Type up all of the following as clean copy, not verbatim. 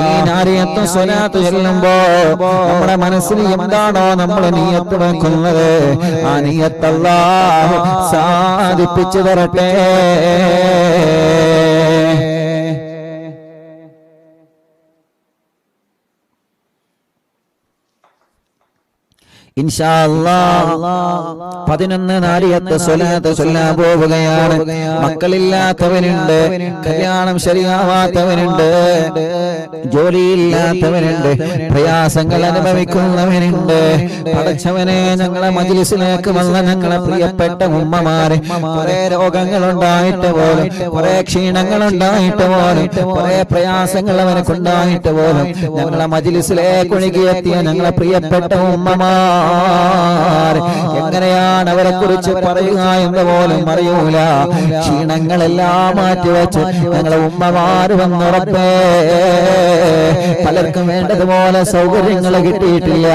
ഈ നാരിയത്ത് സ്വലാത്ത് ചൊല്ലുമ്പോ നമ്മുടെ മനസ്സിൽ എന്താണോ നമ്മൾ നിയ്യത്ത് വെക്കുന്നത് ആ നിയ്യത്ത് അല്ലാഹു സാധിപ്പിച്ചു തരട്ടെ. ഇൻഷാ അല്ലാഹ് 11 നാരിയത്ത് സ്വലാത്ത് ചൊല്ലാൻ പോവുകയാണ്. മക്കളില്ലാത്തവരുണ്ട്, കല്യാണം ശരിയാവാത്തവരുണ്ട്, ജോലിയില്ലാത്തവരുണ്ട്, പ്രയാസങ്ങൾ അനുഭവിക്കുന്നവരുണ്ട്. പടച്ചവനെ, ഞങ്ങളെ മജ്‌ലിസിലേക്ക് വന്ന ഞങ്ങളെ പ്രിയപ്പെട്ട ഉമ്മമാരെ, കുറെ രോഗങ്ങളുണ്ടായിട്ട് പോലും, കുറെ ക്ഷീണങ്ങളുണ്ടായിട്ട് പോലും, കുറെ പ്രയാസങ്ങൾ അവനക്കുണ്ടായിട്ട് പോലും ഞങ്ങളെ മജ്‌ലിസിലേക്ക് ഒഴുകിയെത്തിയ ഞങ്ങളെ പ്രിയപ്പെട്ട ഉമ്മമാർ എങ്ങനെയാണ് അവരെ കുറിച്ച് പറയുക എന്ന് പോലും അറിയൂല. ക്ഷീണങ്ങളെല്ലാം മാറ്റിവെച്ച് ഞങ്ങളെ ഉമ്മമാര് വന്നുറപ്പേ. പലർക്കും വേണ്ടതുപോലെ സൗകര്യങ്ങൾ കിട്ടിയിട്ടില്ല,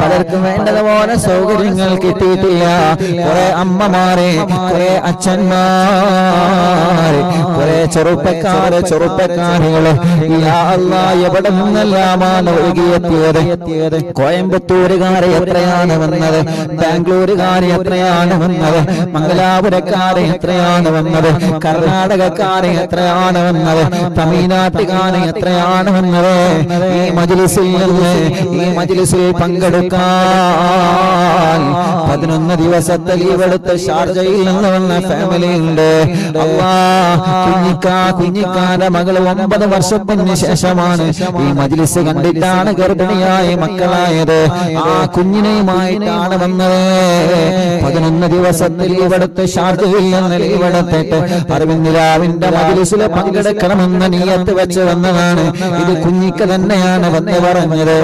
പലർക്കും വേണ്ടതുപോലെ സൗകര്യങ്ങൾ കിട്ടിയിട്ടില്ല. കുറെ അമ്മമാരെ, കുറെ അച്ഛന്മാരെ, കുറെ ചെറുപ്പക്കാരികള് എവിടെ നിന്നെല്ലാമാണ് ഒഴുകിയെത്തിയത്. കോയമ്പത്തൂരുകാരെ എത്രയാണ് വന്നത്, ബാംഗ്ലൂരുകാരെ എത്രയാണ് വന്നത്, മംഗലാപുരക്കാരെ എത്രയാണ് വന്നത്, കർണാടകക്കാരെ എത്രയാണ് വന്നത്, തമിഴ്നാട്ടുകാരെ എത്രയാണ് വന്നത്. ഈ മജ്‌ലിസിൽ നിന്ന്, ഈ മജ്‌ലിസിൽ പങ്കെടുക്കാൻ 11 ദിവസത്തെ ലീവ് എടുത്ത് ഷാർജയിൽ നിന്ന് വന്ന ഫാമിലി ഉണ്ട്. കുഞ്ഞിക്കാന്റെ മകൾ 9 വർഷത്തിന് ശേഷമാണ് ഈ മജ്‌ലിസ് കണ്ടിട്ടാണ് ഗർഭിണിയായ മക്കളായത്. ആ കുഞ്ഞിനെയുമായിട്ടാണ് വന്നത്. 11 ദിവസത്തെ ലീവെടുത്ത് ഷാർജയിൽ നിന്ന് ലീവെടുത്തിട്ട് അറിവിന്ദിരാവിന്റെ മജ്‌ലിസിൽ പങ്കെടുക്കണമെന്ന് നിയ്യത്ത് വെച്ച് വന്നതാണ്. ഇത് കുഞ്ഞിക്ക് തന്നെയാണ് വന്ന് പറഞ്ഞത്.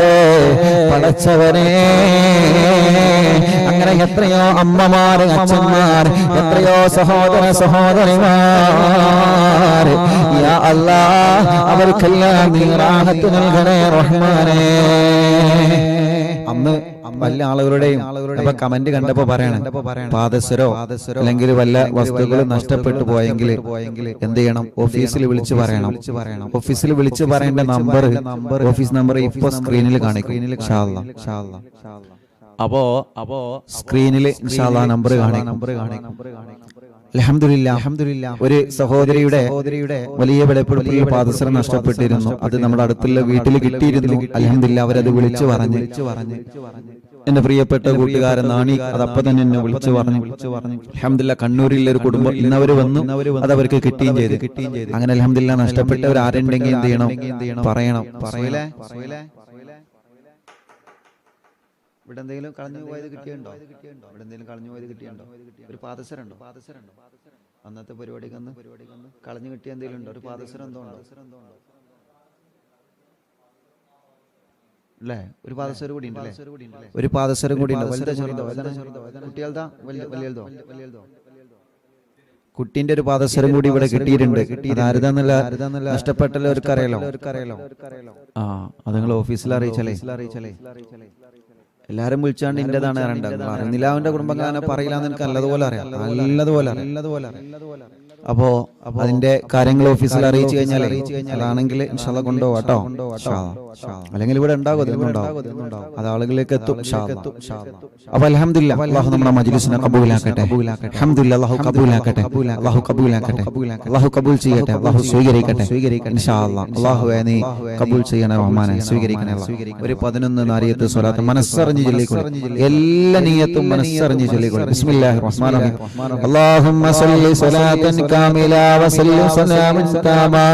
പടച്ചവനെ, അങ്ങനെ എത്രയോ അമ്മമാര്, അച്ഛന്മാർ, എത്രയോ സഹോദരിമാർ, യാ അല്ലാഹ്, അവർക്കെല്ലാം നീ റാഹത്ത് നൽകണേ റഹ്മാനേ. അന്ന് വല്ല ആളുകളുടെയും കമന്റ് കണ്ടപ്പോ പറയണം, പാദസരോ അല്ലെങ്കിൽ വല്ല വസ്തുക്കളും നഷ്ടപ്പെട്ടു പോയെങ്കിൽ എന്ത് ചെയ്യണം? ഓഫീസിൽ വിളിച്ചു പറയണം. ഓഫീസിൽ വിളിച്ചു പറയേണ്ട നമ്പർ, ഓഫീസ് നമ്പർ ഇപ്പൊ സ്ക്രീനിൽ കാണിക്കും. ഇൻഷാ അല്ലാഹ് അപ്പോ സ്ക്രീനിൽ ഇൻഷാ അല്ലാഹ് നമ്പർ കാണിക്കും. അൽഹംദുലില്ലാ, ഒരു സഹോദരിയുടെ വലിയ വിലപ്പെടുത്തിയ പാദസരം നഷ്ടപ്പെട്ടിരുന്നു. അത് നമ്മുടെ അടുത്തുള്ള വീട്ടിൽ കിട്ടിയിരുന്നു. അൽഹംദുലില്ലാ, അവരത് വിളിച്ചു പറഞ്ഞ് എന്റെ പ്രിയപ്പെട്ട കൂട്ടുകാരൻ നാണി അതപ്പം തന്നെ എന്നെ വിളിച്ചു പറഞ്ഞു. അൽഹംദുലില്ലാ, കണ്ണൂരിലെ ഒരു കുടുംബം ഇന്നവര് വന്നു, അത് അവർക്ക് കിട്ടുകയും ചെയ്തു. അങ്ങനെ അൽഹംദുലില്ലാ, നഷ്ടപ്പെട്ടവർ ആരുണ്ടെങ്കിൽ എന്ത് ചെയ്യണം? പറയണം. ഇവിടെ എന്തെങ്കിലും കളഞ്ഞു പോയത് കിട്ടിയുണ്ടോ? ഇവിടെ എന്തെങ്കിലും കളഞ്ഞു പോയത് കിട്ടിയുണ്ടോ? ഒരു പാദസരം ഉണ്ടോ? അന്നത്തെ പരിപാടിക്ക് കളഞ്ഞു കിട്ടിയ എന്തെങ്കിലും ഉണ്ടോ? ഒരു പാദസരം എന്തോ ഉണ്ടോ? അല്ലേ? ഒരു പാദസരം കൂടി ഉണ്ടല്ലേ? ഒരു പാദസരം കൂടി ഉണ്ട്. വലുതോ ചെറുതോ? കുട്ടികളുടെ വലിയതോ? കുട്ടീന്റെ ഒരു പാദസരം കൂടി ഇവിടെ കിട്ടിയിട്ടുണ്ട്. അതാരുതാന്നല്ല നഷ്ടപ്പെട്ടവർക്ക് അറിയാലോ. ആ, അത് നിങ്ങൾ ഓഫീസിൽ അറിയിച്ചല്ലേ? എല്ലാരും വിളിച്ചാണ്ട് ഇന്റേതാണ് അറിയുന്നില്ല. അവന്റെ കുടുംബക്കാരനെ പറയില്ലാന്ന് എനിക്ക് നല്ലതുപോലെ അറിയാം. അപ്പോ അതിന്റെ കാര്യങ്ങൾ ഓഫീസിൽ അറിയിച്ചു കഴിഞ്ഞാൽ അതാണെങ്കിൽ ഇൻഷാല്ലാഹ് കൊണ്ടുപോകാട്ടോ. അല്ലെങ്കിൽ ഇവിടെ ഉണ്ടാകും, അത് ആളുകളിലേക്ക് എത്തും. അപ്പൊ അൽഹംദുലില്ലാഹ്, അല്ലാഹു നമ്മുടെ മജ്‌ലിസിനെ കബൂലാക്കട്ടെ. അൽഹംദുലില്ലാഹ്, അല്ലാഹു കബൂലാക്കട്ടെ. അല്ലാഹു കബൂൽ ചെയ്യട്ടെ. അല്ലാഹു സ്വീകരിക്കട്ടെ ഇൻഷാല്ലാഹ്. അല്ലാഹുവേ, നീ കബൂൽ ചെയ്യണേ റഹ്മാനെ, സ്വീകരിക്കണേ. ഒരു 11 നാരിയത്ത് സ്വലാത്ത് മനസ്സറിഞ്ഞ് ചൊല്ലിക്കൊള്ളു. എല്ലാ നിയ്യത്തും മനസ്സറിഞ്ഞ് ചൊല്ലിക്കൊള്ളു. ബിസ്മില്ലാഹിർ റഹ്മാനിർ റഹീം. അല്ലാഹുമ്മ സ്വല്ലി സ്വലാത്തൻ കാമില വസല്ലി സലാമൻ താമാ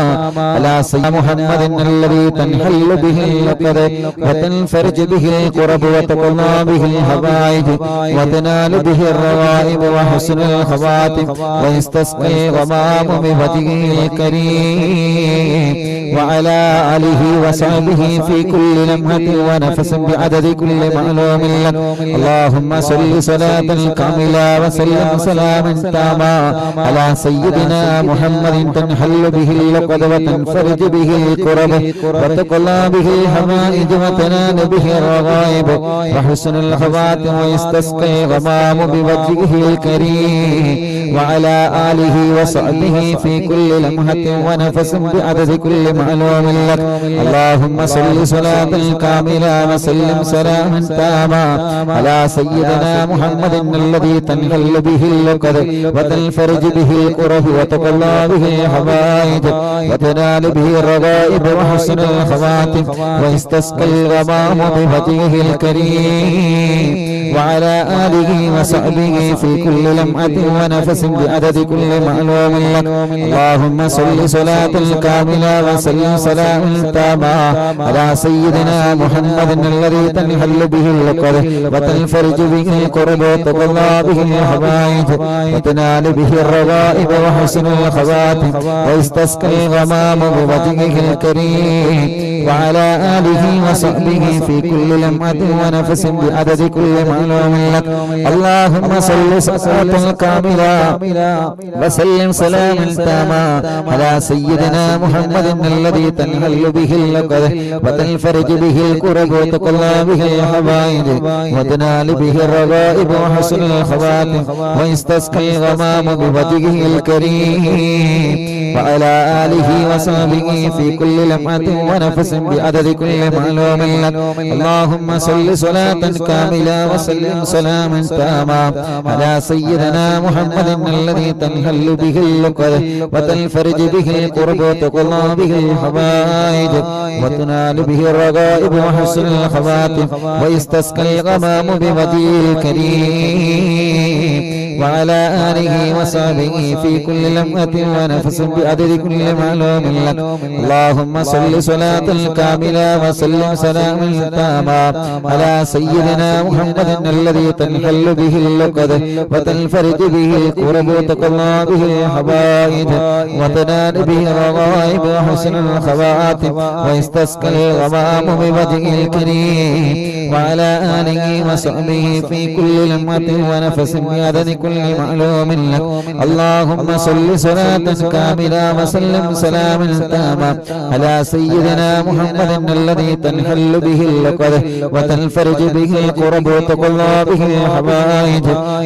അലാ സയ്യിദി മുഹമ്മദിൻ അല്ലദീ തൻഹല്ലു ബിഹിൽ ലഖദ വതൻഫർജു ബിഹിൽ ഖുറബ വതഖല്ലാ ബിഹിൽ ഹവായിജ് വതനാലു ബിഹിർ റവായിബ് വഹുസ്നുൽ ഖവാതിം വയസ്തസ്ഖി ഗമാമു ബിവജ്ഹിൽ കരീം വഅലാ ആലിഹി വസഹ്ബിഹി ഫീ കുല്ലി ലംഹത്തിൻ വനഫസിൻ ബിഅദദി കുല്ലി മഅലൂമിൻ ലക. അല്ലാഹുമ്മ സ്വല്ലി സ്വലാത്തൻ കാമില വസല്ലി സലാമൻ താമാ അലാ സയ്യിദിനാ മുഹമ്മദിൻ തൻഹല്ലു ബിഹിൽ ലഖദ വതൻഫർജു ബിഹിൽ ഖുറബ വതഖല്ലാ ബിഹിൽ ഹവായിജ് വതനാലു ബിഹിർ റവായിബ് വഹുസ്നുൽ ഖവാതിം വയസ്തസ്ഖി ഗമാമു ബിവജ്ഹിൽ കരീം وعلى آله وصحبه في كل لمحة ونفس بعدد كل معلوم لك اللهم صل صلاة كاملة وسلم سلاما تاما على سيدنا محمد الذي تنحل به اللقد وتنفرج به الكرب وتقضى به الحوائج وتنال به الرغائب وحسن الخواتم ويستسقى الغمام بوجهه الكريم وعلى آله وصحبه في كل لمحة ونفس بعدد كل معلوم لك اللهم صل صلاة كاملة وسلم سلاما تاما على سيدنا محمد الذي تنحل به اللقد وتنفرج به الكرب وتقضى به الحوائج وتنال به الرغائب وحسن الخواتم ويستسقى الغمام بوجهه الكريم وعلى آله وصحبه في كل لمحة ونفس بعدد كل معلوم لك اللهم صل صلاة كاملة وسلم سلاما تاما على سيدنا محمد الذي تنحل به اللقد وتنفرج به الكرب وتقضى به الحوائج وتنال به الرغائب وحسن الخواتم ويستسقى الغمام بوجهه الكريم وعلى آله وصحبه في كل لمحة ونفس بعدد كل معلوم لك اللهم صل صلاة كاملة وسلم سلاما تاما على سيدنا محمد الذي تنحل به اللقد وتنفرج به الكرب وتقضى به الحوائج وتنال به الرغائب وحسن الخواتم ويستسقى الغمام بوجهه الكريم وعلى آله وصحبه في كل لمحة ونفس بعدد كل معلوم لك اللهم صل صلاة كاملة وسلم سلاما تاما على سيدنا محمد الذي تنحل به اللقد وتنفرج به الكرب وتقضى به الحوائج وتنال به الرغائب وحسن الخواتم ويستسقى الغمام بوجهه الكريم وعلى آله وصحبه في كل لمحة ونفس بعدد كل معلوم لك اللهم صل صلاة كاملة وسلم سلاما تاما على سيدنا محمد الذي تنحل به اللقد وتنفرج به الكرب وتقضى به الحوائج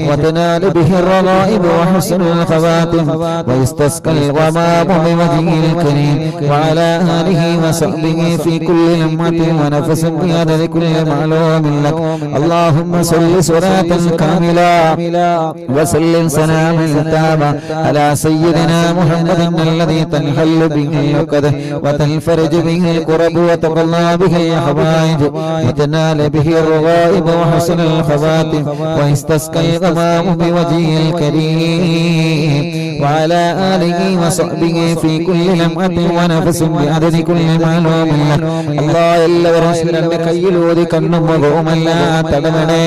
وتنال به الرغائب وحسن الخواتم ويستسقى الغمام بوجهه الكريم وعلى آله وصحبه في كل لمحة ونفس بعدد كل معلوم لك اللهم صل صلاة كاملة وسلم سلاما تاما على سيدنا محمد الذي تنحل به اللقد وتنفرج به الكرب وتقضى به الحوائج وتنال به الرغائب وحسن الخواتم ويستسقى الغمام بوجهه الكريم وعلى آله وصحبه في كل لمحة ونفس بعدد كل معلوم لك الله إلا ورسولك കയ്യിലൂതി കണ്ണും മുഖവുമെല്ലാം തടവണേ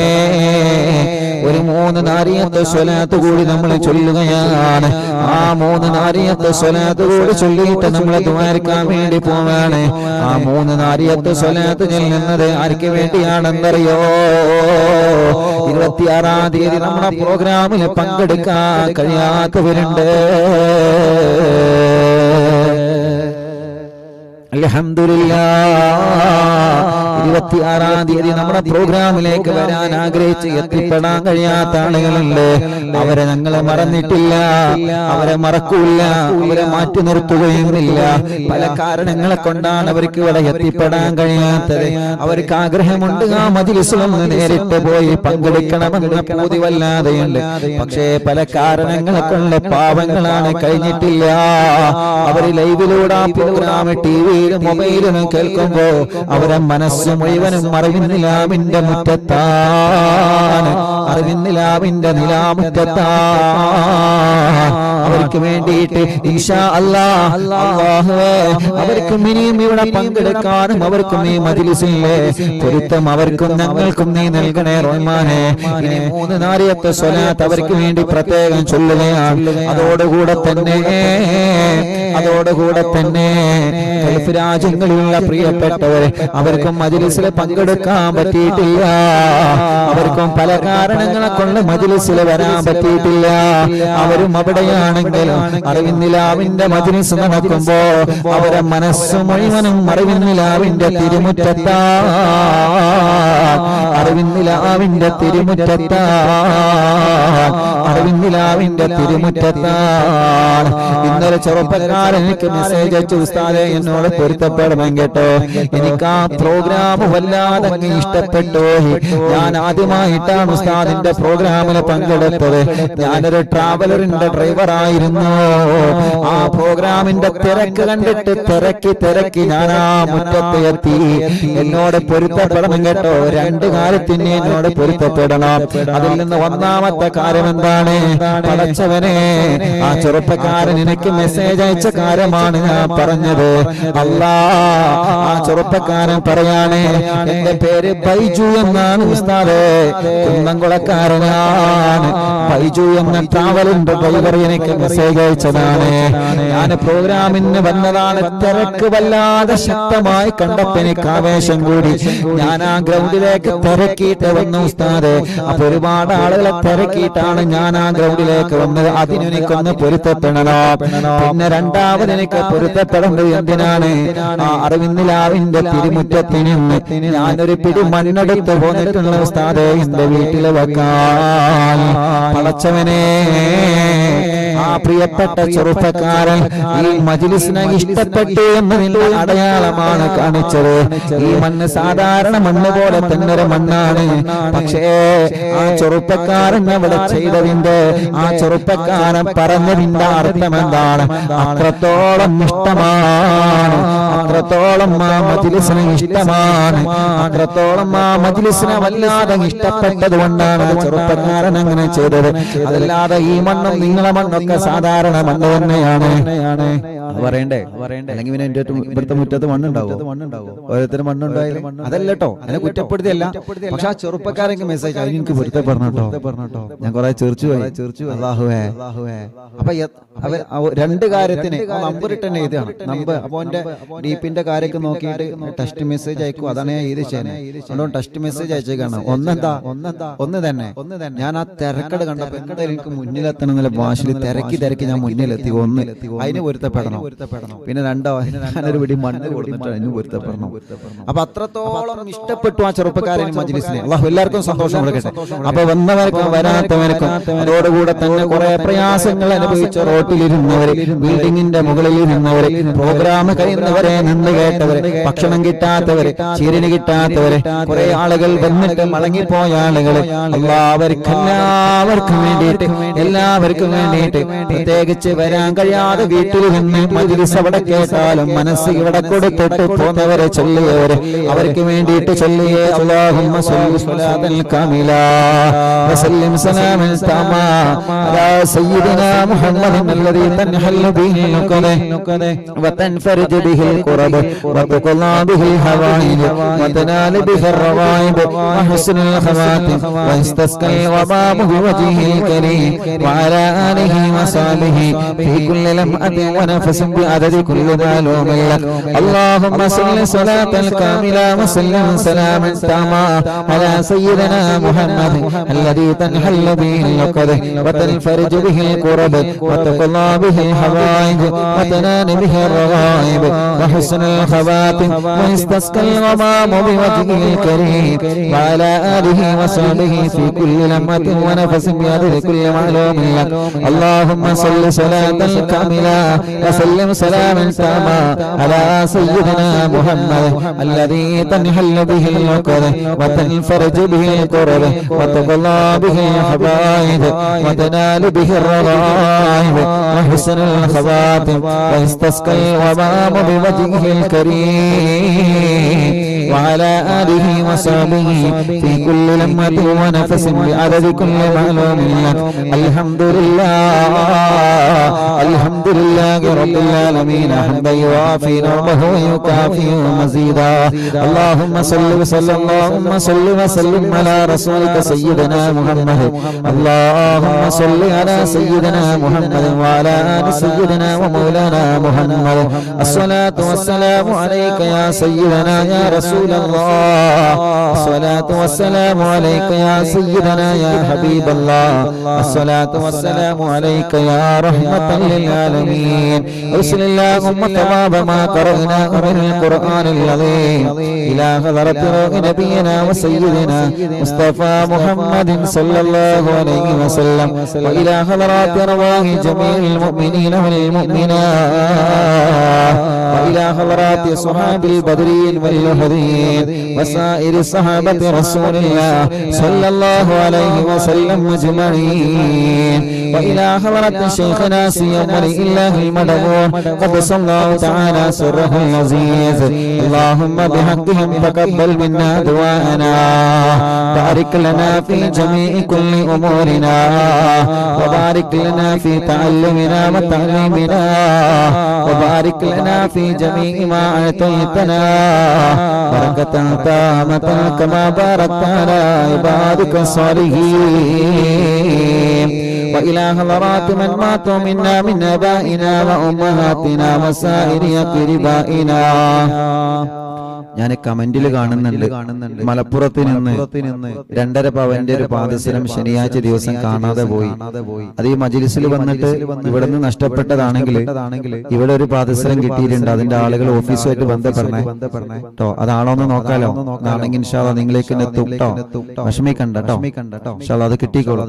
ഒരു 3 നാരിയത്തെ സ്വലാത്ത് കൂടി നമ്മൾ ചൊല്ലുകയാണ് ആ 3 നാരിയത്തെ സ്വലാത്ത് കൂടി ചൊല്ലിയിട്ട് നമ്മൾ ദുആർക്കാൻ വേണ്ടി പോവാണ് ആ 3 നാരിയത്തെ സ്വലാത്ത് ചൊല്ലുന്നത് ആർക്ക് വേണ്ടിയാണെന്നറിയോ 26-ാം തീയതി നമ്മുടെ പ്രോഗ്രാമിൽ പങ്കെടുക്കാൻ കഴിയാത്തവരുണ്ട് അൽഹംദുലില്ലാഹ് 26-ാം തീയതി നമ്മുടെ പ്രോഗ്രാമിലേക്ക് വരാൻ ആഗ്രഹിച്ച് എത്തിപ്പെടാൻ കഴിയാത്ത ആളുകളുണ്ട് അവരെ ഞങ്ങളെ മറന്നിട്ടില്ല അവരെ മറക്കൂല അവരെ മാറ്റി നിർത്തുകയുമില്ല പല കാരണങ്ങളെ കൊണ്ടാണ് അവർക്ക് ഇവിടെ എത്തിപ്പെടാൻ കഴിയാത്തത് അവർക്ക് ആഗ്രഹമുണ്ട് ആ മജ്‌ലിസിലൊന്ന് നേരിട്ട് പോയി പങ്കെടുക്കണമെന്ന പൂതി വല്ലാതെയുണ്ട് പക്ഷേ പല കാരണങ്ങളെ കൊണ്ട് പാവങ്ങളാണ് കഴിഞ്ഞിട്ടില്ല അവർ ലൈവിലൂടെ പ്രോഗ്രാം ടിവിയിലും മൊബൈലിലും കേൾക്കുമ്പോ അവരെ മനസ്സ് മുഴുവനും അറിവിന്നിലാമിന്റെ മുറ്റത്താണ് അറിവിന്നിലാമിന്റെ നിലാമുറ്റത്താണ് അവർക്ക് വേണ്ടിയിട്ട് ഇൻഷാ അല്ലാഹ് അല്ലാഹുവേ അവർക്ക് ഇനിയും ഇവിടെ പങ്കെടുക്കാനും അവർക്കും ഈ മജ്‌ലിസിലെ പൊരുത്തം അവർക്കും ഞങ്ങൾക്കും നീ നൽകണേ റഹ്മാനേ ഇനി 3 നാരിയത്തെ സ്വലാത്ത് അവർക്ക് വേണ്ടി പ്രത്യേകം ചൊല്ലുകയാണ് അതോടുകൂടെ തന്നെ ഗൾഫ് രാജ്യങ്ങളിലുള്ള പ്രിയപ്പെട്ടവരെ അവർക്കും മജ്‌ലിസിൽ പങ്കെടുക്കാൻ പറ്റിയിട്ടില്ല അവർക്കും പല കാരണങ്ങളെ കൊണ്ട് മജ്‌ലിസിൽ വരാൻ പറ്റിയിട്ടില്ല. അവരും അവിടെയാണെങ്കിലും അറിവിന്നിലാവിന്റെ മജ്‌ലിസ് നടക്കുമ്പോ അവരെ മനസ്സ് മുഴുവനും അറിവിന്നിലാവിന്റെ തിരുമുറ്റത്താ, അറിവിന്നിലാവിന്റെ തിരുമുറ്റത്താ, അറിവിന്നിലാവിന്റെ തിരുമുറ്റത്താണ്. ഇന്നലെ ചെറുപ്പക്കാരൻ എനിക്ക് മെസ്സേജ് അയച്ചു, ഉസ്താദേ എന്നോട് പൊരുത്തപ്പെടണം കേട്ടോ, എനിക്ക് ആ പ്രോഗ്രാം വല്ലാതെ ഇഷ്ടപ്പെട്ടു. ഞാൻ ആദ്യമായിട്ടാണ് ഉസ്താദിന്റെ പ്രോഗ്രാമിൽ പങ്കെടുത്തത്. ഞാനൊരു ട്രാവലറിന്റെ ഡ്രൈവറായിരുന്നു. ആ പ്രോഗ്രാമിന്റെ തിരക്ക് കണ്ടിട്ട് തിരക്കി ഞാൻ ആ മുറ്റത്ത് എത്തി. എന്നോട് പൊരുത്തപ്പെടണം കേട്ടോ, രണ്ട് കാര്യത്തിന് എന്നോട് പൊരുത്തപ്പെടണം. അതിൽ നിന്ന് ഒന്നാമത്തെ കാര്യം എന്താണ്? പടച്ചവനെ, ആ ചെറുപ്പക്കാരൻ എനിക്ക് മെസ്സേജ് അയച്ച കാര്യമാണ് ഞാൻ പറഞ്ഞത്. അല്ലാ, ആ ചെറുപ്പക്കാരൻ പറയാണ്, എന്റെ പേര് ബൈജു എന്നാണ് ഉസ്താദേ, കുന്നംകുളക്കാരനാണ്. ബൈജു എന്ന ട്രാവലിന്റെ ഡ്രൈവർ എനിക്ക് മെസ്സേജ് അയച്ചതാണ്. ഞാൻ പ്രോഗ്രാമിന് വന്നതാണ്. തിരക്ക് വല്ലാതെ ശക്തമായി കണ്ടപ്പോ എനിക്ക് ആവേശം കൂടി. ഞാൻ ആ ഗ്രൗണ്ടിലേക്ക് തിരക്കിയിട്ട് വന്നു ഉസ്താദേ. അപ്പൊ ഒരുപാട് ആളുകളെ തിരക്കിയിട്ടാണ് ഞാൻ ആ ഗ്രൗണ്ടിലേക്ക് വന്നത്. അതിനെനിക്കൊന്ന് പൊരുത്തപ്പെടണോ. പിന്നെ രണ്ടാമത് എനിക്ക് പൊരുത്തപ്പെടേണ്ടത് എന്തിനാണ്? ആ അറിവിന്നിലാവിന്റെ തിരുമുറ്റത്തിന് ഞാനൊരു പിടി മണ്ണെടുത്ത് പോന്നിട്ടുള്ള ഉസ്താദേ എന്റെ വീട്ടിൽ വെക്കാൻ. പടച്ചവനെ, ആ പ്രിയപ്പെട്ട ചെറുപ്പക്കാരൻ ഈ മജ്‌ലിസിനെ ഇഷ്ടപ്പെട്ടു എന്നതിന്റെ അടയാളമാണ് കാണിച്ചത്. ഈ മണ്ണ് സാധാരണ മണ്ണ് പോലെ തന്നെ ഒരു മണ്ണാണ്. പക്ഷേ ആ ചെറുപ്പക്കാരൻ അവിടെ ചെയ്തതിന്റെ, ആ ചെറുപ്പക്കാരൻ പറഞ്ഞതിന്റെ അർത്ഥം എന്താണ്? അത്രത്തോളം ഇഷ്ടമാണ്, അത്രത്തോളം ആ മജ്‌ലിസിനെ ഇഷ്ടമാണ്, അത്രത്തോളം ആ മജ്‌ലിസിനെ വല്ലാതെ ഇഷ്ടപ്പെട്ടത് കൊണ്ടാണ് ചെറുപ്പക്കാരൻ അങ്ങനെ ചെയ്തത്. അതല്ലാതെ ഈ മണ്ണും നിങ്ങളെ മണ്ണൊക്കെ സാധാരണ മണ്ണ് തന്നെയാണ് പറയണ്ടേ. അല്ലെങ്കിൽ പിന്നെ എന്റെ ഇവിടുത്തെ മുറ്റത്ത് മണ്ണുണ്ടാവും, ഓരോരുത്തരും മണ്ണുണ്ടായാലും അതല്ലോ, അതിനെ കുറ്റപ്പെടുത്തിയല്ല. പക്ഷെ ആ ചെറുപ്പക്കാരെങ്കിൽ മെസ്സേജ് അതിന് എനിക്ക് പൊരുത്തപ്പെടണട്ടോ, ഞാൻ കുറെ ചെറിച്ചു അല്ലാഹുവേ. അപ്പൊ രണ്ട് കാര്യത്തിന് നമ്പർ ഇട്ടെന്നെ എഴുതാണ് നമ്പർ. അപ്പൊ എന്റെ ഡീപ്പിന്റെ കാര്യമൊക്കെ നോക്കിയിട്ട് ടെക്സ്റ്റ് മെസ്സേജ് അയക്കും. അതാണ് ഞാൻ ഇത് ചെയ്യുന്നത്. അതുകൊണ്ട് ടെക്സ്റ്റ് മെസ്സേജ് അയച്ചേക്കാണ്. ഒന്ന് തന്നെ ഞാൻ ആ തിരക്കട് കണ്ടപ്പോ എന്തായാലും എനിക്ക് മുന്നിലെത്തണം എന്നുള്ള ഭാഷയിൽ തിരക്കി ഞാൻ മുന്നിലെത്തി. ഒന്ന് അതിന് പൊരുത്തപ്പെടണം. പിന്നെ ഞാനൊരു പിടി മണ്ണ് കൊടുത്തിട്ട് അതിന് പൊരുത്തപ്പെടണം. അപ്പൊ അത്രത്തോളം ഇഷ്ടപ്പെട്ടു ആ ചെറുപ്പക്കാരൻ മജ്‌ലിസിനെ. അല്ലാഹു എല്ലാവർക്കും സന്തോഷം കൊടുക്കട്ടെ. അപ്പൊ വന്നവർക്കും വരാത്തവർക്കും അതോടുകൂടെ തന്നെ കുറെ പ്രയാസങ്ങൾ അനുഭവിച്ച റോട്ടിലിരുന്നവര്, ബിൽഡിങ്ങിന്റെ മുകളിലിരുന്നവര്, പ്രോഗ്രാം കഴിയുന്നവരെ, നിന്ന് കേട്ടവര്, ഭക്ഷണം കിട്ടാത്തവര്, ചീരന് കിട്ടാത്തവര്, കുറെ ആളുകൾ വന്നിട്ട് മടങ്ങിപ്പോയ ആളുകള്, എല്ലാവർക്കും വേണ്ടിയിട്ട് പ്രത്യേകിച്ച് വരാൻ കഴിയാതെ വീട്ടിൽ നിന്ന് മജ്‌ലിസ് അവിടെ കേട്ടാലും മനസ്സ് ഇവിടെ കൊടുത്തിട്ട് പോന്നവരെ ചൊല്ലിയവര്, അവർക്ക് വേണ്ടിയിട്ട് ചൊല്ലിയേ അല്ലാഹുമ്മ സ്വല്ലി സ്വലാത്തൻ കാമിലാ വസല്ലിം സലാമൻ തമാ അലാ സയ്യിദിനാ മുഹമ്മദിൻ അല്ലദീ തൻഹല്ലു ബിഹിൽ ഉഖദ വതൻഫർജു ബിഹിൽ ഖുറബ വതഖല്ലാ ബിഹിൽ ഹവായിജ് വതനാലു ബിഹിർ റവായിബ് വഹുസ്നുൽ ഖവാതിം വയസ്തസ്കൽ വബാബു ബിവജ്ഹിൽ കരീം വഅലാ ആലിഹി വസഹ്ബിഹി ഫീ കുല്ലി ലംഅത്തിൻ വനഫസിൻ بعدد كل معلوم لك اللهم صل صلاة كاملة وسلم سلاما تاما على سيدنا محمد الذي تنحل به العقد وتنفرج به الكرب وتقضى به الحوائج وتنال به الرغائب وحسن الخواتم ويستسقى الغمام بوجهه الكريم وعلى آله وصحبه في كل لمحة ونفس بعدد كل معلوم لك اللهم صل صلاة كاملة وسلم سلاما تاما على سيدنا محمد الذي تنحل به العقد وتنفرج به الكرب وتقضى به الحوائج وتنال به الرغائب وحسن الخواتم ويستسقى الغمام بوجهه الكريم وعلى آله وصحبه في كل لمحة ونفس بعدد كل معلوم لك الحمد لله رب العالمين حمدا يوافي نعمه ويكافئ مزيدا اللهم صل وسلم على رسولك سيدنا محمد اللهم صل على سيدنا محمد وعلى آل سيدنا ومولانا محمد الصلاة والسلام عليك يا سيدنا يا رسول الله അസ്സലാത്തു വസ്സലാമു അലൈക യാ സയ്യിദനാ യാ ഹബീബല്ലാഹ് അസ്സലാത്തു വസ്സലാമു അലൈക യാ റഹ്മത്തൽ ലിൽ ആലമീൻ ബിസ്മില്ലാഹിമ്മ തവാബ മാ ഖറഅനാ മിനൽ ഖുർആനിൽ അദീം ഇലാ ഹദറത്തി നബിയിനാ വസയ്യിദിനാ മുസ്തഫ മുഹമ്മദിൻ സല്ലല്ലാഹു അലൈഹി വസല്ലം വഇലാ ഹദറത്തി അർവാഹി ജമീഇൽ മുഅ്മിനീന വൽ മുഅ്മിനാത്ത് വഇലാ ഹദറത്തി സ്വഹാബിൽ ബദരീൻ വൽ ഹദീൻ വസായിരി സ്വഹാബത്തി റസൂലില്ലാഹ് സല്ലല്ലാഹു അലൈഹി വസല്ലം അജ്മഈൻ വഇലാ ഹദറത്തി ശൈഖനാ സിയം വലില്ലാഹിൽ മദഊൻ ഖദ്ദസല്ലാഹു തആല സിർറഹുൽ അസീസ് اللهم بحقهم تقبل منا دعاءنا بارك لنا في جميع كل أمورنا وبارك لنا في تعلمنا وتعليمنا وبارك لنا في جميع ما أعطيتنا بركة تامة كما باركت على عبادك الصالحين وإلى حضرات من ماتوا منا من آبائنا وأمهاتنا وسائر أقربائنا. ഞാൻ കമന്റിൽ കാണുന്നുണ്ട് മലപ്പുറത്ത് നിന്ന് 2.5 പവന്റെ ഒരു പാദസരം ശനിയാഴ്ച ദിവസം കാണാതെ പോയി. അത് ഈ മജ്‌ലിസിൽ വന്നിട്ട് ഇവിടെ നിന്ന് നഷ്ടപ്പെട്ടതാണെങ്കിൽ ഇവിടെ ഒരു പാദസരം കിട്ടിയിട്ടുണ്ട്. അതിന്റെ ആളുകൾ ഓഫീസുമായിട്ട് ബന്ധപ്പെടണേ കേട്ടോ. അതാണോന്ന് നോക്കാലോ. ആണെങ്കിൽ ഇൻഷാ അല്ലാഹ് നിങ്ങളിലേക്ക് എത്തും കേട്ടോ. വിഷമിക്കണ്ട കേട്ടോ. ഇൻഷാ അല്ലാഹ് അത് കിട്ടിക്കോളും.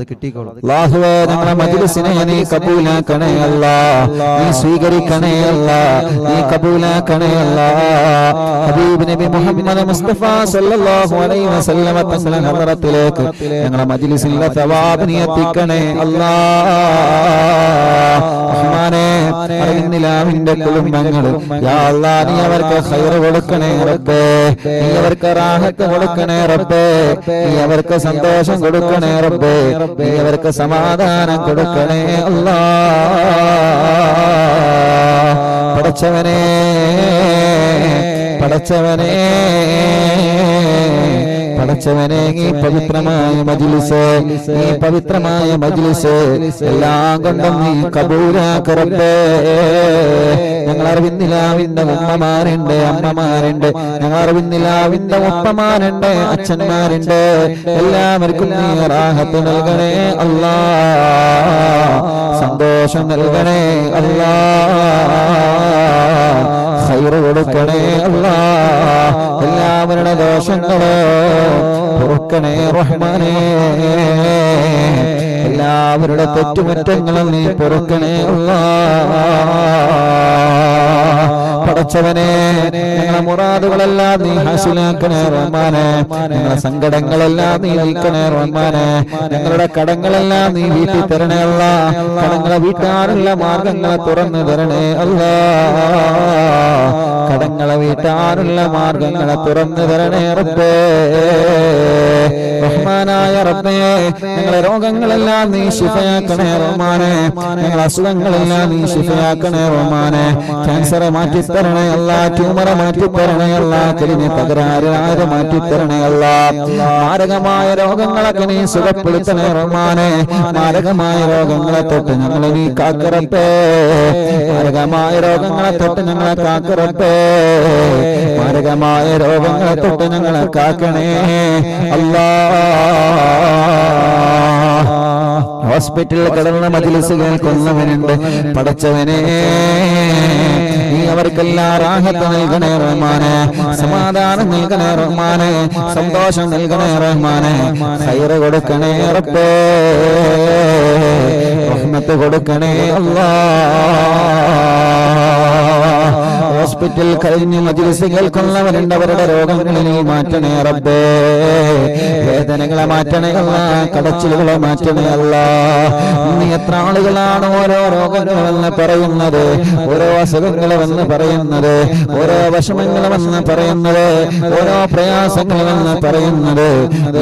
അല്ലാഹുവേ ഞങ്ങളുടെ മജ്‌ലിസിനെ നീ കബൂലാക്കണേ അല്ലാഹ്. നീ സ്വീകരിക്കണേ അല്ലാഹ്. നീ കബൂലാക്കണേ അല്ലാഹ്. ഹബീബ് നബി മുഹമ്മദ് മുസ്തഫ സല്ലല്ലാഹു അലൈഹി വസല്ലം തങ്ങളുടെ ഹദറത്തിലേക്ക് ഞങ്ങളുടെ മജ്‌ലിസിലെ സവാബ് നീ എത്തിക്കണേ അല്ലാഹ്. റഹ്മാനേ അറിവിന്റെ കുടുംബങ്ങൾ യാ അല്ലാഹ് നീ അവർക്ക് ഖൈർ കൊടുക്കണേ റബ്ബേ. നീ അവർക്ക് റാഹത്ത് കൊടുക്കണേ റബ്ബേ. നീ അവർക്ക് സന്തോഷം കൊടുക്കണേ റബ്ബേ. നീ അവർക്ക് സമാധാനം കൊടുക്കണേ അല്ലാഹ്. പടച്ചവനേ പടച്ചവനെ ഈ പവിത്രമായ മജ്‌ലിസ് എല്ലാം കൊണ്ടും നീ കബൂലാക്ക് റബ്ബേ. ഞങ്ങൾ അറിവിന്ദിലാവിന്റെ ഉമ്മമാരുണ്ട്, അമ്മമാരുണ്ട്. ഞങ്ങൾ അറിവിന്ദിലാവിന്റെ ഉപ്പമാരുണ്ട്, അച്ഛന്മാരുണ്ട്. എല്ലാവർക്കും നീ റാഹത്ത് നൽകണേ അല്ലാഹ്. സന്തോഷം നൽകണേ അല്ലാഹ്. ഖൈർ കൊടുക്കണേ അല്ലാഹ്. എല്ലാവരുടെ ദോഷങ്ങളോ പൊറുക്കണേ റഹ്മാനേ. എല്ലാവരുടെ തെറ്റുകുറ്റങ്ങളും നീ പൊറുക്കണേ അല്ലാഹ്. പടച്ചവനെ ഞങ്ങളുടെ മുറാദുകളെല്ലാം നീ ഹാസിലാക്കണേ റഹ്മാനേ. ഞങ്ങളുടെ സങ്കടങ്ങളെല്ലാം നീ നീക്കണേ റഹ്മാനേ. ഞങ്ങളുടെ കടങ്ങളെല്ലാം നീ വീട്ടി തരണേ അല്ലാഹ്. കടങ്ങളെ വീട്ടാനുള്ള മാർഗങ്ങളെ തുറന്നു തരണേ അല്ലാഹ്. കടങ്ങളെ വീട്ടാനുള്ള മാർഗങ്ങളെ തുറന്നു തരണേ റബ്ബേ. റഹ്മാനായ റബ്ബേ ഞങ്ങളുടെ രോഗങ്ങളെല്ലാം നീ ശിഫയാക്കണേ റഹ്മാനേ. ഞങ്ങളുടെ അസുഖങ്ങളെല്ലാം നീ ശിഫയാക്കണേ റഹ്മാനേ. ക്യാൻസർ മാറ്റിത്തരണേ അല്ലാഹ്. ട്യൂമറെ മാറ്റിത്തരണേ അല്ലാഹ്. കലിന് തകരാറ് മാറ്റിത്തരണേ അല്ലാഹ്. മാരകമായ രോഗങ്ങളൊക്കെ നീ സുഖപ്പെടുത്തണേ റഹ്മാനേ. മാരകമായ രോഗങ്ങളെ തൊട്ട് ഞങ്ങളെ നീ കാക്കറപ്പേ. മാരകമായ രോഗങ്ങളെ തൊട്ട് ഞങ്ങളെ കാക്കറപ്പേ. മാരകമായ രോഗങ്ങളെ തൊട്ട് ഞങ്ങളെ കാക്കണേ അല്ലാഹ്. ഹോസ്പിറ്റലിൽ കിടന്ന മജ്‌ലിസ് കേൾക്കുന്നവനുണ്ട്. പടച്ചവനെ നീ അവർക്കെല്ലാം റാഹത്ത് നൽകണേ റഹ്മാനേ. സമാധാനം നൽകണേ റഹ്മാനേ. സന്തോഷം നൽകണേ റഹ്മാനേ. ഖൈർ കൊടുക്കണേ റബ്ബേ. റഹ്മത്ത് കൊടുക്കണേ അല്ലാഹ്. ഹോസ്പിറ്റൽ കഴിഞ്ഞ് മജ്‌ലിസ് കേൾക്കുന്നവരുണ്ട്. അവരുടെ രോഗങ്ങളെ നീ മാറ്റണേ റബ്ബേ. വേദനകളെ മാറ്റണേ അല്ലാഹ്. കടച്ചിലുകളെ മാറ്റണേ അല്ലാഹ്. ഇന്ന് എത്ര ആളുകളാണ് ഓരോ രോഗങ്ങളെന്ന് പറയുന്നത്, ഓരോ അസുഖങ്ങളെന്ന് പറയുന്നത്, ഓരോ വിഷമങ്ങളെന്ന് പറയുന്നത്, ഓരോ പ്രയാസങ്ങളെന്ന് പറയുന്നത്.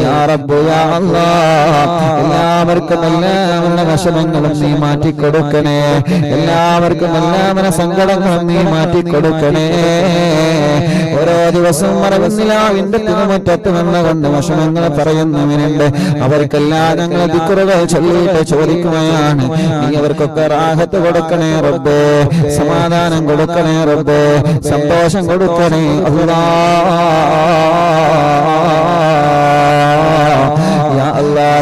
യാ റബ്ബ് യാ അല്ലാഹ് എല്ലാവർക്കും എല്ലാവരുടെ വിഷമങ്ങളും നീ മാറ്റിക്കൊടുക്കണേ. എല്ലാവർക്കും എല്ലാവരുടെ സങ്കടങ്ങളും നീ മാറ്റിക്കൊടുക്കണേ. ഓരോ ദിവസവും മറവിന്നിലാവിന്റെ തിരുമുറ്റത്ത് വന്നുകൊണ്ട് വിഷമങ്ങൾ പറയുന്നവനുണ്ട്. അവർക്കെല്ലാം ഞങ്ങൾ ദിക്റുകൾ ചൊല്ലിയിട്ട് ചോദിക്കുകയാണ്, നീ അവർക്കൊക്കെ റാഹത്ത് കൊടുക്കണേ റബ്ബേ. സമാധാനം കൊടുക്കണേ റബ്ബേ. സന്തോഷം കൊടുക്കണേ അല്ലാഹ്.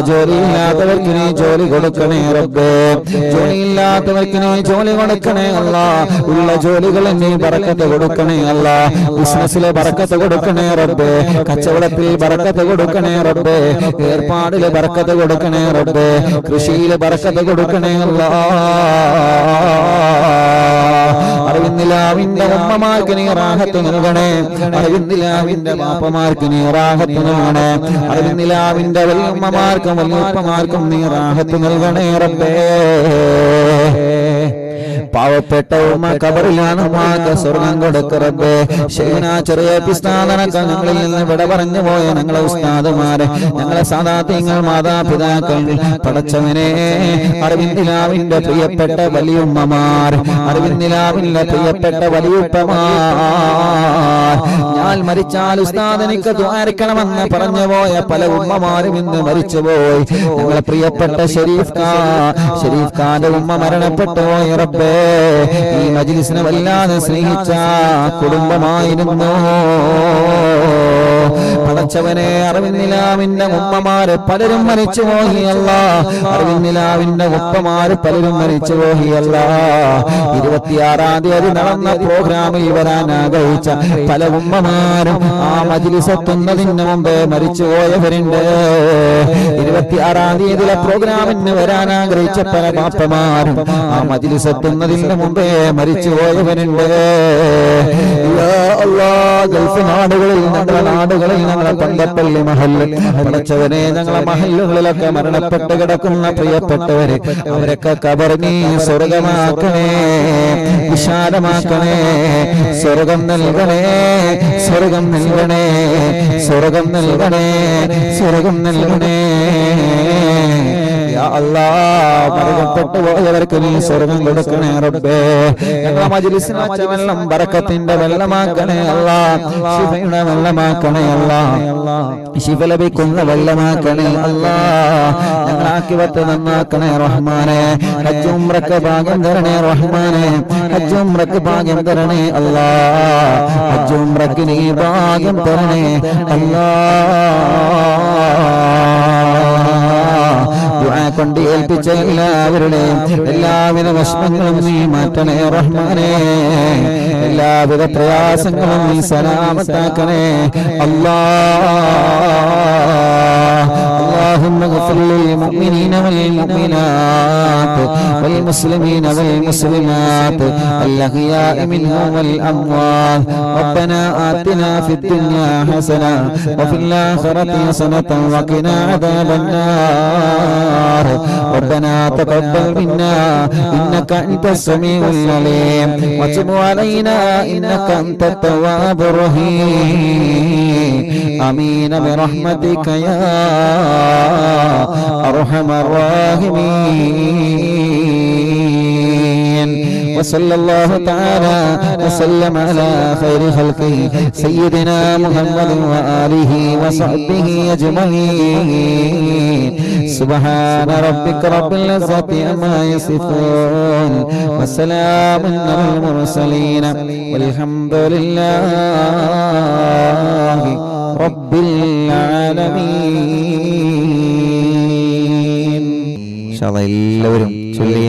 ജോലിയില്ലാത്തവർക്ക് നീ ജോലി കൊടുക്കണേ റബ്ബേ, ജോലിയില്ലാത്തവർക്ക് നീ ജോലി കൊടുക്കണേ അല്ലാ, ഉള്ള ജോലികളിൽ നീ ബറക്കത്ത് കൊടുക്കണേ അല്ലാ, ബിസിനസ്സിലെ ബറക്കത്ത് കൊടുക്കണേ റബ്ബേ, കച്ചവടത്തിൽ ബറക്കത്ത് കൊടുക്കണേ റബ്ബേ, ഏർപ്പാടിലെ ബറക്കത്ത് കൊടുക്കണേ റബ്ബേ, കൃഷിയിലെ ബറക്കത്ത് കൊടുക്കണേ അല്ലാ. അറിവിന്ദിലാവിന്റെ ഉമ്മമാർക്ക് നീ റാഹത്ത് നൽകണേ, അറിവിന്ദിലാവിന്റെ ബാപ്പമാർക്ക് നീ റാഹത്ത് നൽകണേ, അറിവിന്ദിലാവിന്റെ വല്യമ്മമാർക്കും വല്യപ്പമാർക്കും നീ റാഹത്ത് നൽകണേ റബ്ബേ. പാവപ്പെട്ട ഉമ്മ കബറിലാണ് ഉമ്മാക്ക് സ്വർഗം കൊടുക്ക റബ്ബേ. ശൈഖുനാ ചെറിയ പിസ്താദനക്ക ഞങ്ങളിൽ നിന്ന് വിട പറഞ്ഞു പോയ ഞങ്ങളെ ഉസ്താദുമാരെ, ഞങ്ങളെ സാദാത്യങ്ങൾ മാതാപിതാക്കൾ, പടച്ചവനെ അറിവിന്ദിലാവിന്റെ പ്രിയപ്പെട്ട വലിയുമ്മമാർ, അറിവിന്ദിലാവിന്റെ പ്രിയപ്പെട്ട വലിയുപ്പമാർ, ഞാൻ മരിച്ചാൽ ഉസ്താദ് എനിക്ക് ദ്വാരിക്കണമെന്ന് പറഞ്ഞു പോയ പല ഉമ്മമാരും ഇന്ന് മരിച്ചുപോയി. ഞങ്ങളെ പ്രിയപ്പെട്ട ഷരീഫ് ഖാന്റെ ഉമ്മ മരണപ്പെട്ടു പോയി റബ്ബേ. ഈ മജ്ലിസിനെ വല്ലാതെ സ്നേഹിച്ച കുടുംബമായിരുന്നു പടച്ചവനെ. അറിവിന്ദിലാവിന്റെ ഉമ്മമാര് പലരും മരിച്ചു പോയി അല്ലാ, അറിവിന്ദിലാവിന്റെ ഉപ്പമാര് പലരും മരിച്ചു പോയി അല്ലാ. 26-ാം തീയതി നടന്ന പ്രോഗ്രാമിൽ വരാൻ ആഗ്രഹിച്ച പല ഉമ്മമാരും ആ മജ്ലിസ് എത്തുന്നതിന് മുമ്പേ മരിച്ചു പോയവരുണ്ട്. 26-ാം തീയതിയിലെ പ്രോഗ്രാമിന് വരാൻ ആഗ്രഹിച്ച പല ബാപ്പമാരും ആ മജ്ലിസ് എത്തുന്നതിന് മുമ്പേ മരിച്ചു പോയവരുണ്ട്. ഗൾഫ് നാടുകളിൽ, ഞങ്ങളുടെ നാടുകളിൽ, ഞങ്ങളെ പന്തപ്പള്ളി മഹല്ല്, പടച്ചവനെ ഞങ്ങളെ മഹല്ലുകളിലൊക്കെ മരണപ്പെട്ട് കിടക്കുന്ന പ്രിയപ്പെട്ടവര്, അവരൊക്കെ ഖബറിനെ സ്വർഗമാക്കണേ, വിശാലമാക്കണേ, സ്വർഗം നൽകണേ, സ്വർഗം നൽകണേ, സ്വർഗം നൽകണേ, സ്വർഗം നൽകണേ. യാ അല്ലാഹ്, മരണപ്പെട്ടു പോയവർക്ക് നീ സ്വർഗം കൊടുക്കണേ റബ്ബേ. ഞങ്ങളുടെ മജ്ലിസിനെ വെച്ച വെള്ളം ബറക്കത്തിന്റെ വെള്ളമാക്കണേ അല്ലാഹ്, ശിഫയുടെ വെള്ളമാക്കണേ അല്ലാഹ്, ശിഫ ലഭിക്കുന്ന വെള്ളമാക്കണേ അല്ലാഹ്. ഞങ്ങളാക്കി വത്ത് നന്നാക്കണേ റഹ്മാനെ. ഹജ്ജ് ഉംറക്ക് ഭാഗ്യം തരണേ റഹ്മാനെ, ഹജ്ജ് ഉംറക്ക് ഭാഗ്യം തരണേ അല്ലാഹ്, ഹജ്ജ് ഉംറക്ക് നീ ഭാഗ്യം തരണേ അല്ലാഹ്. ദുആ കൊണ്ട് ഏൽപ്പിച്ച എല്ലാവരുടെയും എല്ലാവിധ വിഷമങ്ങളും നീ മാറ്റണേ റഹ്മാനെ, എല്ലാവിധ പ്രയാസങ്ങളും നീ സലാമത്താക്കണേ അല്ലാഹ്. اللهم اغفر للمؤمنين والمؤمنات والمسلمين والمسلمات الأحياء منهم والأموات. ربنا آتنا في الدنيا حسنة وفي الآخرة حسنة وقنا عذاب النار. ربنا تقبل منا إنك أنت السميع العليم وتب علينا إنك أنت التواب الرحيم. آمين برحمتك يا أرحم الراحمين. وصلى الله تعالى وسلم على خير خلقه سيدنا محمد وآله وصحبه أجمعين. سبحان ربك رب العزة عما يصفون وسلام على المرسلين والحمد لله رب العالمين. إن شاء الله എല്ലാവരും ചൊല്ലിയ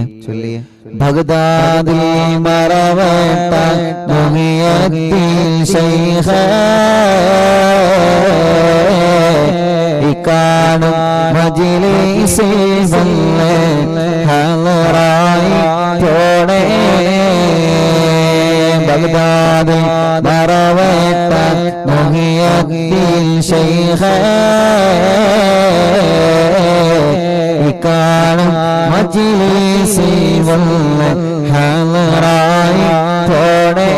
ബഗ്ദാദിൽ മറവട്ട മുഹിയദ്ദീൻ ശൈഖ് ഇക്കാണും മജ്ലിസിൽ വന്ന് ഹളറായി പോണേ. ബഗ്ദാദിൽ മറവട്ട മുഹിയദ്ദീൻ ശൈഖ് ഇക്കാണും മജ്ലിസിൽ വന്ന് ഹളറായി പോണേ.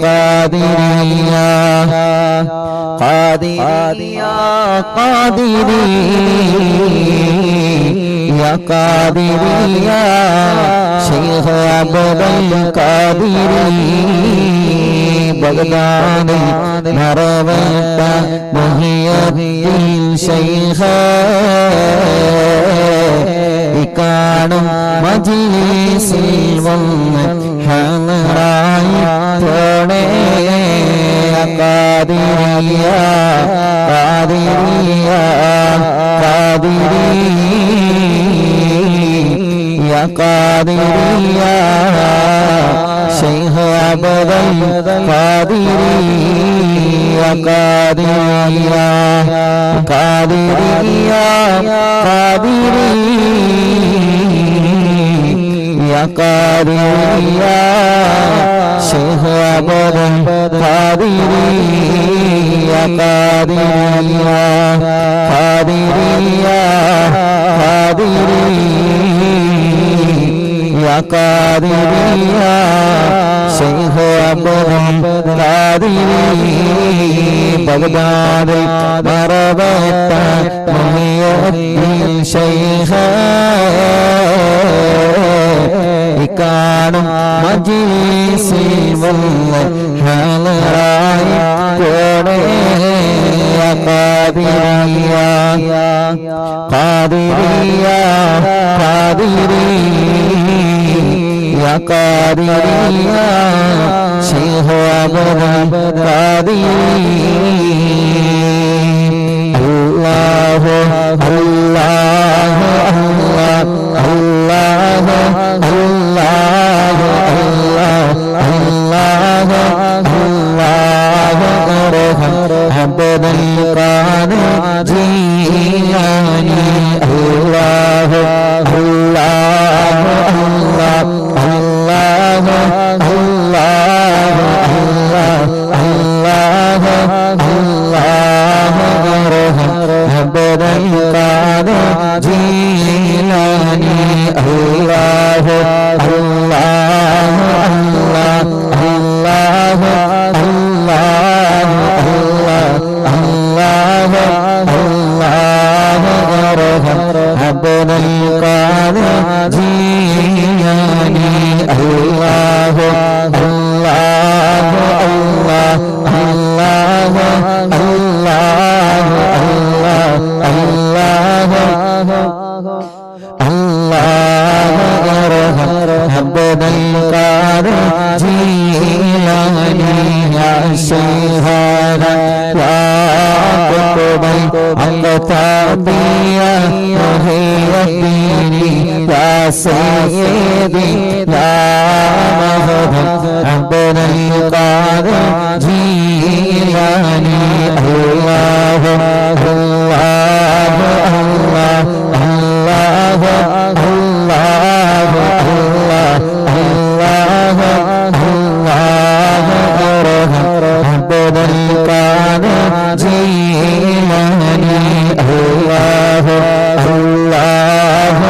ഖാദിരിയ ഖാദിരിയ ഖാദിരിയ ഖാദിരിയ ശൈഖ് അബ്ദുൽ ഖാദിരി ബഗ്ദാദിൽ മറവട്ട മുഹിയദ്ദീൻ ശൈഖ് ഇക്കാണും മജ്ലിസിൽ വന്ന് ഹളറായി പോണേ. ഖാദിരിയ ഖാദിരിയ يا قادري يا شيخ عبد القادري يا قادري يا قادري يا قادري يا قادري يا شيخ عبد القادري يا قادري يا قادري يا قادري يا قادري يا شيخ عبد القادري بغداد مربط محي الدين شيخ കാണും മജ്‌ലിസിൽ വന്ന ഹളറായി കോണേ ഖാദിരിയ ഖാദിരിയ ഖാദിരി യാ ഖാദിരിയ ശൈഖ് അബ്ദുൽ ഖാദിരി അല്ലാഹു അല്ലാഹു അല്ലാഹു അല്ലാഹു അല്ലാഹു അല്ലാഹു അബ്ദുൽ ഖാദിർ ജീലാനി അല്ലാഹു അല്ലാഹു അല്ലാഹു അല്ലാഹു അല്ലാഹു അബ്ദുൽ ഖാദിർ ജീലാനി അല്ലാഹു അല്ലാഹു അല്ലാഹു അല്ലാഹു അല്ലാഹു അബ്ദുൽ ഖാദിർ ജീലാനി അല്ലാഹു അല്ലാഹു അല്ലാഹു അല്ലാഹു അല്ലാഹു അബ്ദുൽ ഖാദിർ ജീലാനി യാ ശൈഖന യാ ഖുതുബൽ അഖ്താബിയ മുഹിയദ്ദീനി യാ സയ്യിദി യാ മഹദം അബ്ദുൽ ഖാദിർ ജീലാനി അല്ലാഹു അല്ലാഹു അല്ലാഹു അല്ലാഹു അല്ലാഹു അബ്ദുൽ ഖാദിർ ജീലാനി അല്ലാഹു അല്ലാഹു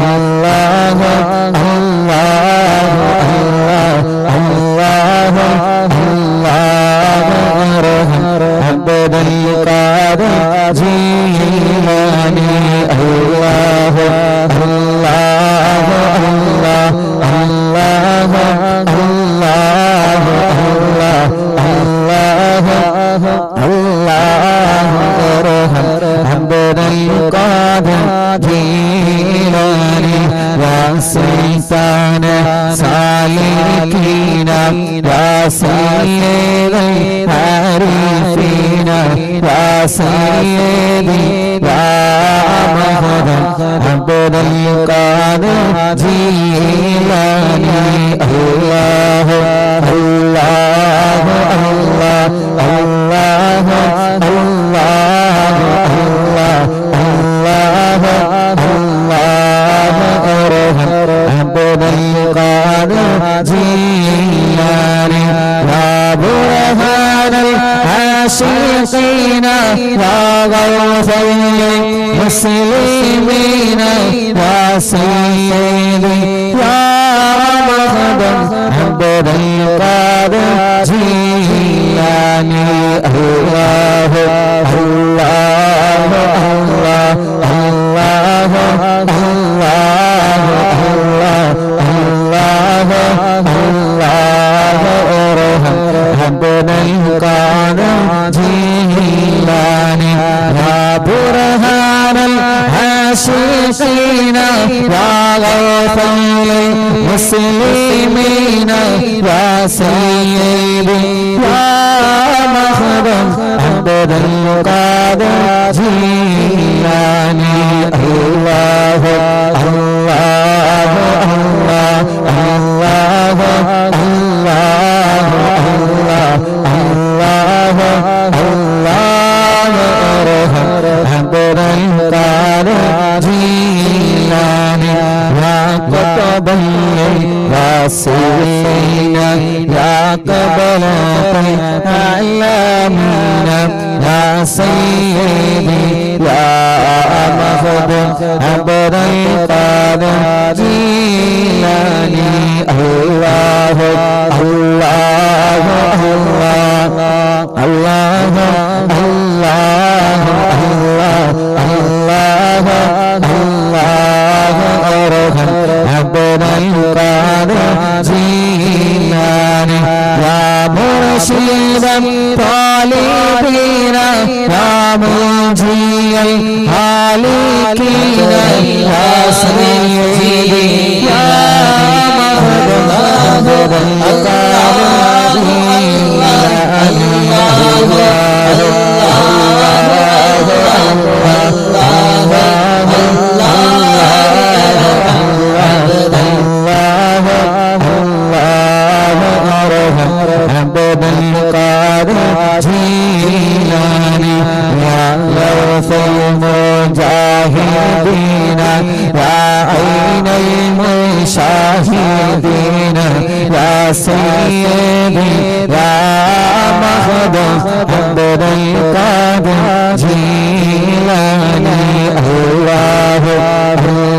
അല്ലാഹു അല്ലാഹു അബ്ദുൽ ഖാദിർ ജീലാനി അല്ലാഹു അല്ലാഹു അല്ലാഹു അല്ലാഹു അബ്ദുൽ ഖാദിർ ജീലാനി വാസിതാന സാലികീന വാസിയൽ ആരിഫീന വാസിയദി യാ മഹദം അബ്ദുൽ ഖാദിർ ജീലാനി അല്ലാഹു അല്ലാഹു അല്ലാഹു അല്ലാഹു അല്ലാഹു അബ്ദുൽ ഖാദിർ ജീലാനി ബുർഹാനൽ ആശിഖീന യാ ഗൗസൽ മുസ്ലിമീന യാ സയ്യിദി യാ മഹദം അബ്ദുൽ ഖാദിർ ജീലാനി അല്ലാഹു അല്ലാഹു അല്ലാഹു അല്ലാഹു അബ്ദുൽ ഖാദിർ ജീലാനി യാ ബുർഹാനൽ ആശിഖീന യാ ഗൗസൽ മുസ്ലിമീന യാ സയ്യിദി യാ മഹദം അബ്ദുൽ ഖാദിർ ജീലാനി مرشد طالبين يا منجي الهالكين يا سيدي يا مهدد المجاهدين يا عين المشاهدين يا سيدي يا مخدوم عبد القادر جيلاني الله الله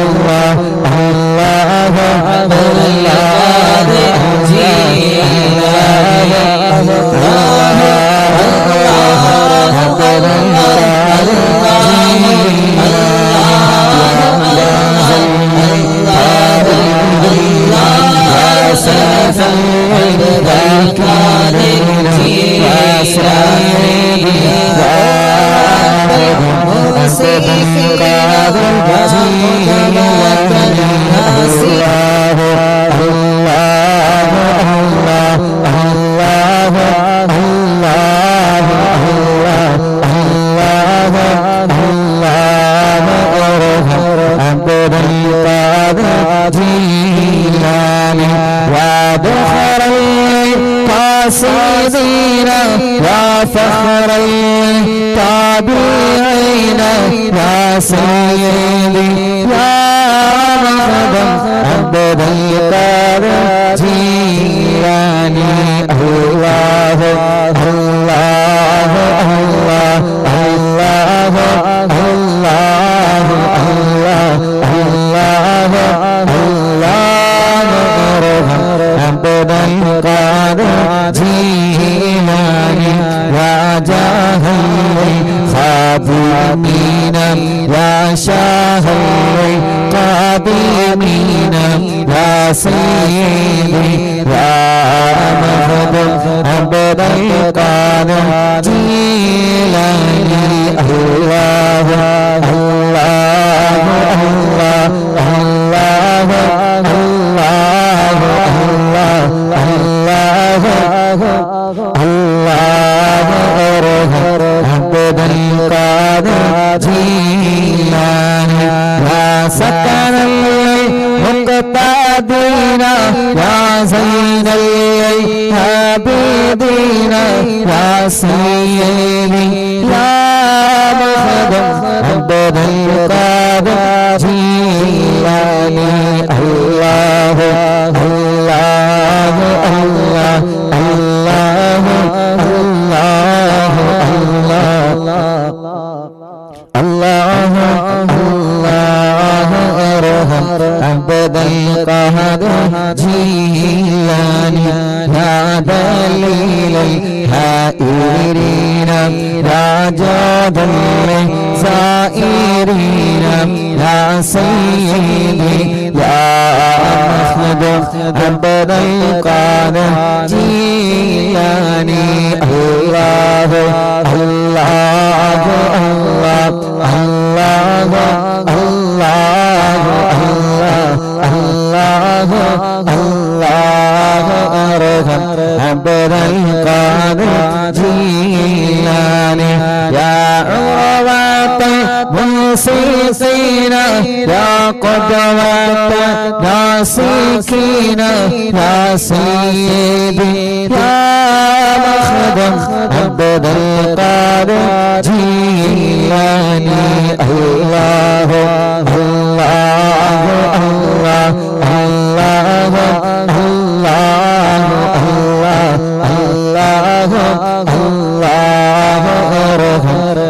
الله الله الله جيلاني فخر التابعين يا سيدي يا مخدوم عبد القادر جيلاني الله الله الله الله الله الله الله عبد القادر جيلاني يا جاه الخادمين يا شاه القادمين يا سيدي يا مخدوم عبد القادر جيلاني الله الله الله الله الله الله عبد القادر جيلاني يا سكن المقتدين يا زين العابدين يا سيدي يا مخدوم عبد القادر جيلاني الله الله الله الله الله الله الله ارحم عبد القادر جيلاني يا دليل الحائرين يا جود الزائرين يا سيدي يا مخدوم عبد القادر جيلاني الله الله الله الله الله الله الله ارحم عبد القادر جيلاني يا عروة المنصفين يا قدوة ناسكين يا سيدي يا مخدوم عبد القادر جيلاني الله الله الله الله الله الله الله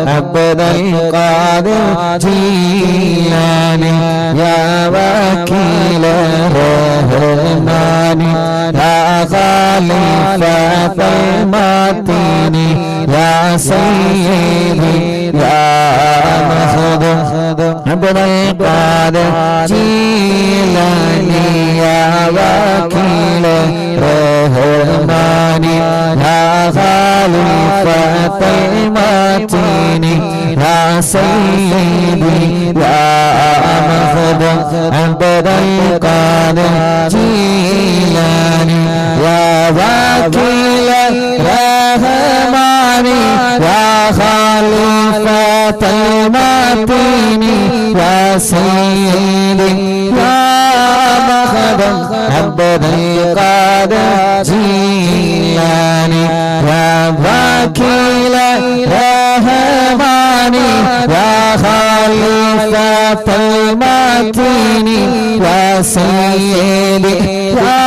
عبد القادر جيلاني يا وكيل الرحمن يا خليفة المتين يا سيدي يا مخدوم عبد القادر جيلاني يا وكيل الرحمن الرحمن يا خليفة المتين يا سيدي يا مخدم عبد القادر جيلاني يا وكيل الرحمن يا خليفة المتين يا سيدي يا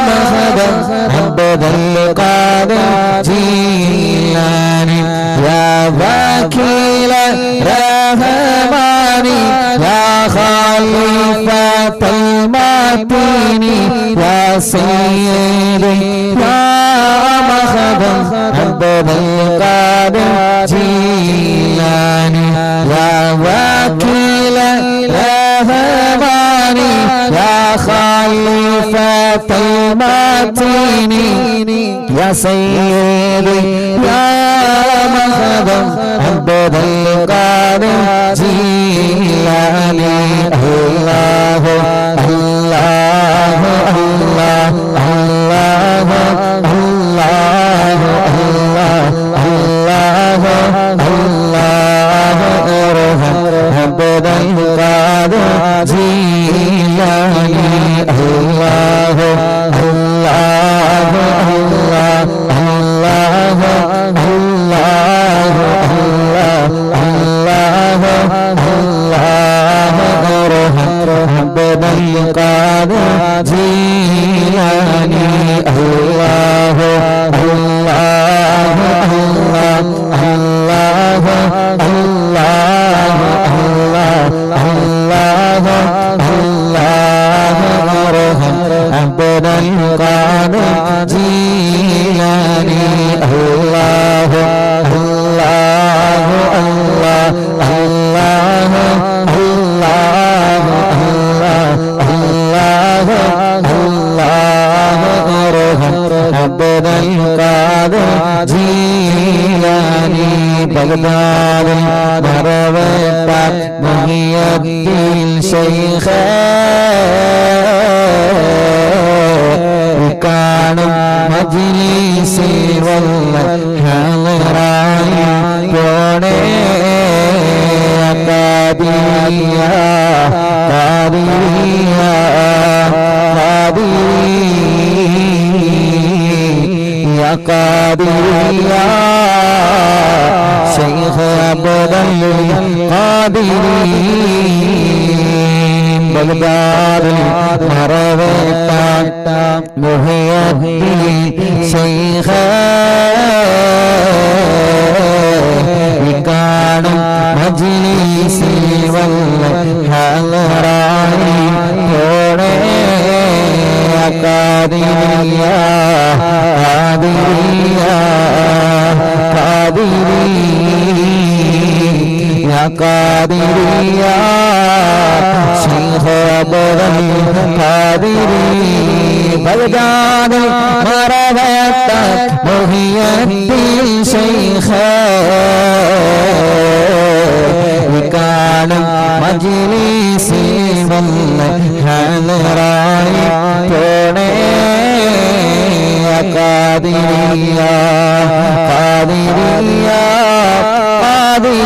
مخدم عبد القادر جيلاني يا وكيل الرحمن يا خليفة المتين يا سيدي يا مخدم عبد القادر جيلاني يا وكيل الرحمن يا خليفة المتين يا سيدي يا مخدم عبد القادر جيلاني الله الله الله الله الله الله الله عبد القادر جيلاني الله الله الله الله الله الله الله عبد القادر جيلاني الله الله الله الله الله الله الله عبد القادر جيلاني الله الله الله الله الله الله الله عبد القادر جيلاني بغداد مروت محي الدين شيخ കാണും മജ്‌ലിസിൽ ഹളറായി പോണേ ഖാദിയ ഖാദിയ ഖാദിയ ഖാദിയ ശൈഖ് അബ്ദുൽ ഖാദിരി ബഗ്ദാദിൽ മറവേട്ട മുഹയ്യദ്ദീൻ ശൈഖ് കാണും മജ്‌ലിസിൽ ഹളറായി പോണേ ഖാദിയ ഖാദിയ ഖാദിയ ഖാദിയ ശൈഖ് അബ്ദുൽ ഖാദിരി ബഗ്ദാദിൽ മറവേട്ട മുഹയ്യദ്ദീൻ ശൈഖ് കാണും മജ്‌ലിസിൽ ഹളറായി പോണേ ഖാദിയ ഖാദിയ ഖാദിയ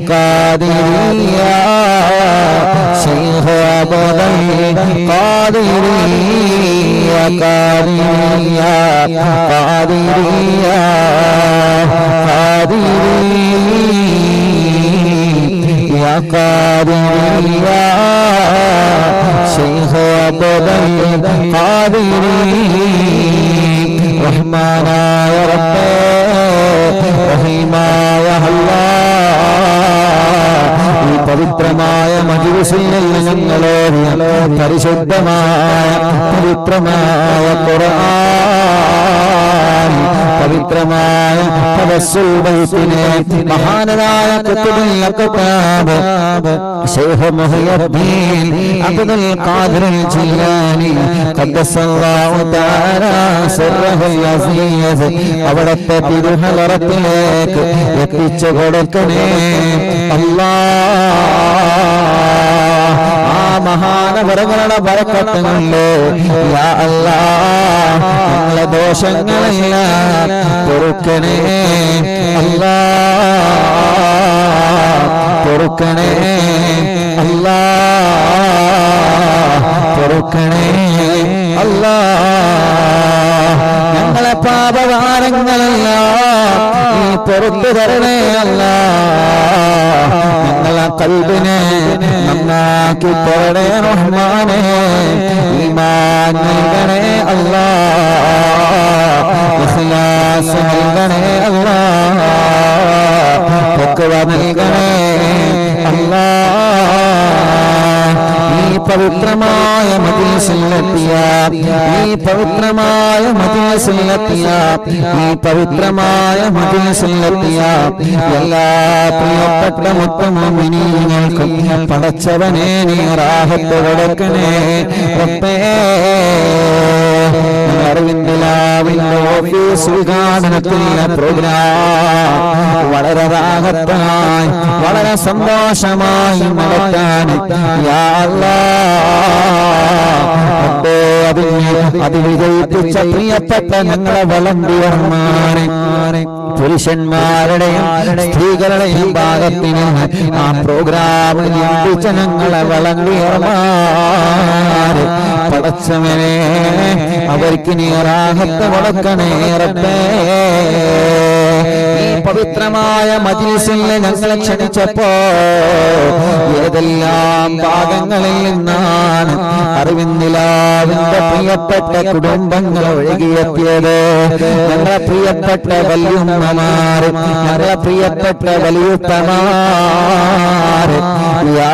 ഖാദിയ ശൈഖ് അബ്ദുൽ ഖാദിരി ഖാദിയ ഖാദിയ ഖാദിയ ഖാദിയ ശൈഖ് അബ്ദുൽ ഖാദിരി റഹ്മാനായ റബ്ബേ റഹീമായ അല്ലാഹ് ഈ പവിത്രമായ മജ്‌ലിസിൽ ഞങ്ങളെ പരിശുദ്ധമായ പവിത്രമായ ഖുർആൻ പവിത്രമായ തവസ്സുൽ ബൈത്തിനെ മഹാനായ ഖുതുബുൽ അഖ്താബ് ശൈഖ് മുഹയ്യദ്ദീൻ അബ്ദുൽ ഖാദിർ ജിലാനി ഖദ്ദസല്ലാഹു തആല സിർറഹുൽ അസീസ് അവിടത്തെ തിരുഹളറത്തിലേക്ക് എത്തിച്ചു കൊടുക്കണേ അല്ലാഹ് ആ മഹാനവറുകളുടെ ബറക്കത്ത് കൊണ്ട് യാ അല്ലാഹ് ദോഷങ്ങളെല്ലാം പൊറുക്കണേ അല്ലാ, പൊറുക്കണേ അല്ലാ, പൊറുക്കണേ അല്ലാ. ഞങ്ങളെ പാപഭാരങ്ങളെല്ലാം നീ പൊറുത്തു തരണേ അല്ലാ. ഞങ്ങളെ ഖൽബിനെ നന്നാക്കി തരണേ റഹ്മാനേ. ഈമാൻ നൽകണേ അല്ലാ, ഇഖ്ലാസ് നൽകണേ അല്ലാ, തഖ്വ നൽകണേ അല്ലാ. ഈ പവിത്രമായ മജ്‌ലിസിലെത്തിയ, ഈ പവിത്രമായ മജ്‌ലിസിലെത്തിയ, ഈ പവിത്രമായ മജ്‌ലിസിലെത്തിയ എല്ലാ പ്രിയപ്പെട്ട മുഅ്മിനീങ്ങൾക്കും പടച്ചവനേ നീ റാഹത്ത് കൊടുക്കണേ റബ്ബേ. അറിവിന്ദിലാവിന്റെ ഓഫീസ് ഉദ്ഘാടനത്തിലെ പ്രോഗ്രാം വളരെ റാഹത്തായി വളരെ സന്തോഷമായി നടത്താൻ യാ അത് വിജയിപ്പിച്ച പ്രിയപ്പെട്ട ഞങ്ങളെ വളണ്ടിയർമാരെ, പുരുഷന്മാരുടെയും സ്ത്രീകളുടെയും ഭാഗത്തിന് ആ പ്രോഗ്രാം ലംഘിച്ച ഞങ്ങളെ വളണ്ടിയർമാരെ പടച്ചവനെ അവർക്ക് നീ റാഹത്ത് കൊടുക്കണേ റബ്ബേ. ഈ പവിത്രമായ മജ്‌ലിസിൽ ഞങ്ങളെ ക്ഷണിച്ചപ്പോ ഏതെല്ലാം ഭാഗങ്ങളിൽ നിന്നാണ് അറിവിന്ദിലാവിന്റെ പ്രിയപ്പെട്ട കുടുംബങ്ങൾ ഒഴുകിയെത്തിയത്. ഞങ്ങളെ പ്രിയപ്പെട്ട വല്യുമ്മമാര്, ഞങ്ങളെ പ്രിയപ്പെട്ട വലിയുപ്പമാര്, യാ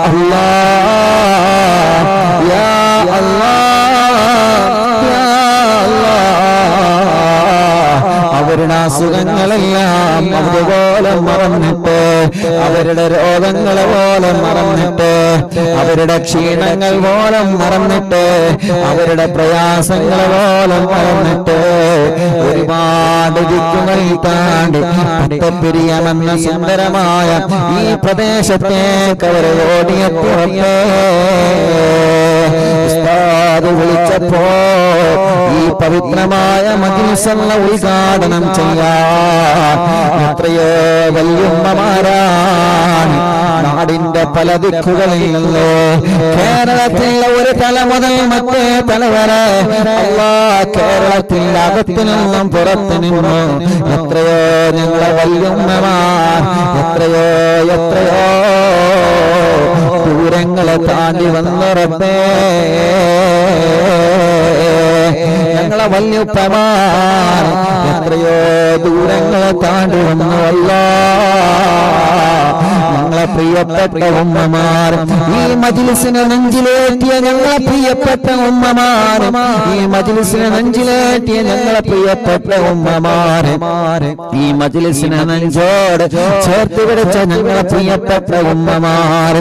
അല്ലാഹ് യാ അല്ലാഹ് യാ അല്ലാഹ്, അവരുടെ അസുഖങ്ങളെല്ലാം അതുപോലെ മറന്നിട്ട്, അവരുടെ രോഗങ്ങളെ പോലെ മറന്നിട്ട്, അവരുടെ ക്ഷീണങ്ങൾ പോലെ മറന്നിട്ട്, അവരുടെ പ്രയാസങ്ങളെ പോലെ മറന്നിട്ട് ഒരുപാട് ദിക്കുകൾ താണ്ടി പട്ടപ്പിരിയമെന്ന സുന്ദരമായ ഈ പ്രദേശത്തേക്ക് അവർ ഓടിയെത്തിയപ്പോ ഉസ്താദ് വിളിച്ചപ്പോ ഈ പവിത്രമായ മജ്‌ലിസുള്ള ഉദ്ഘാടനം ചെയ്യാൻ എത്രയോ വല്യുമ്മമാരാണ് നാടിന്റെ പല ദിക്കുകളിൽ നിന്ന്, കേരളത്തിലെ ഒരു തല മുതൽ മറ്റേ തല വരെ, കേരളത്തിന്റെ അകത്തു നിന്നും പുറത്തു നിന്നും എത്രയോ ഞങ്ങളെ വല്യുമ്മമാർ എത്രയോ എത്രയോ ദൂരങ്ങളെ താണ്ടി വന്നു റബ്ബേ. ഞങ്ങളെ വല്യുപ്പമാർ എത്രയോ ദൂരങ്ങളെ താണ്ടി വന്നു അല്ലാഹ്. ഞങ്ങളെ പ്രിയപ്പെട്ട ഉമ്മമാർ, ഈ മജ്‌ലിസിനെ നെഞ്ചിലേറ്റിയ ഞങ്ങളെ പ്രിയപ്പെട്ട ഉമ്മമാർ, ഈ മജ്‌ലിസിനെ നെഞ്ചിലേറ്റിയ ഞങ്ങളെ പ്രിയപ്പെട്ട ഉമ്മമാർ, ഈ മജ്‌ലിസിനെ നെഞ്ചോട് ചേർത്ത് പിടിച്ച ഞങ്ങളെ പ്രിയപ്പെട്ട ഉമ്മമാർ,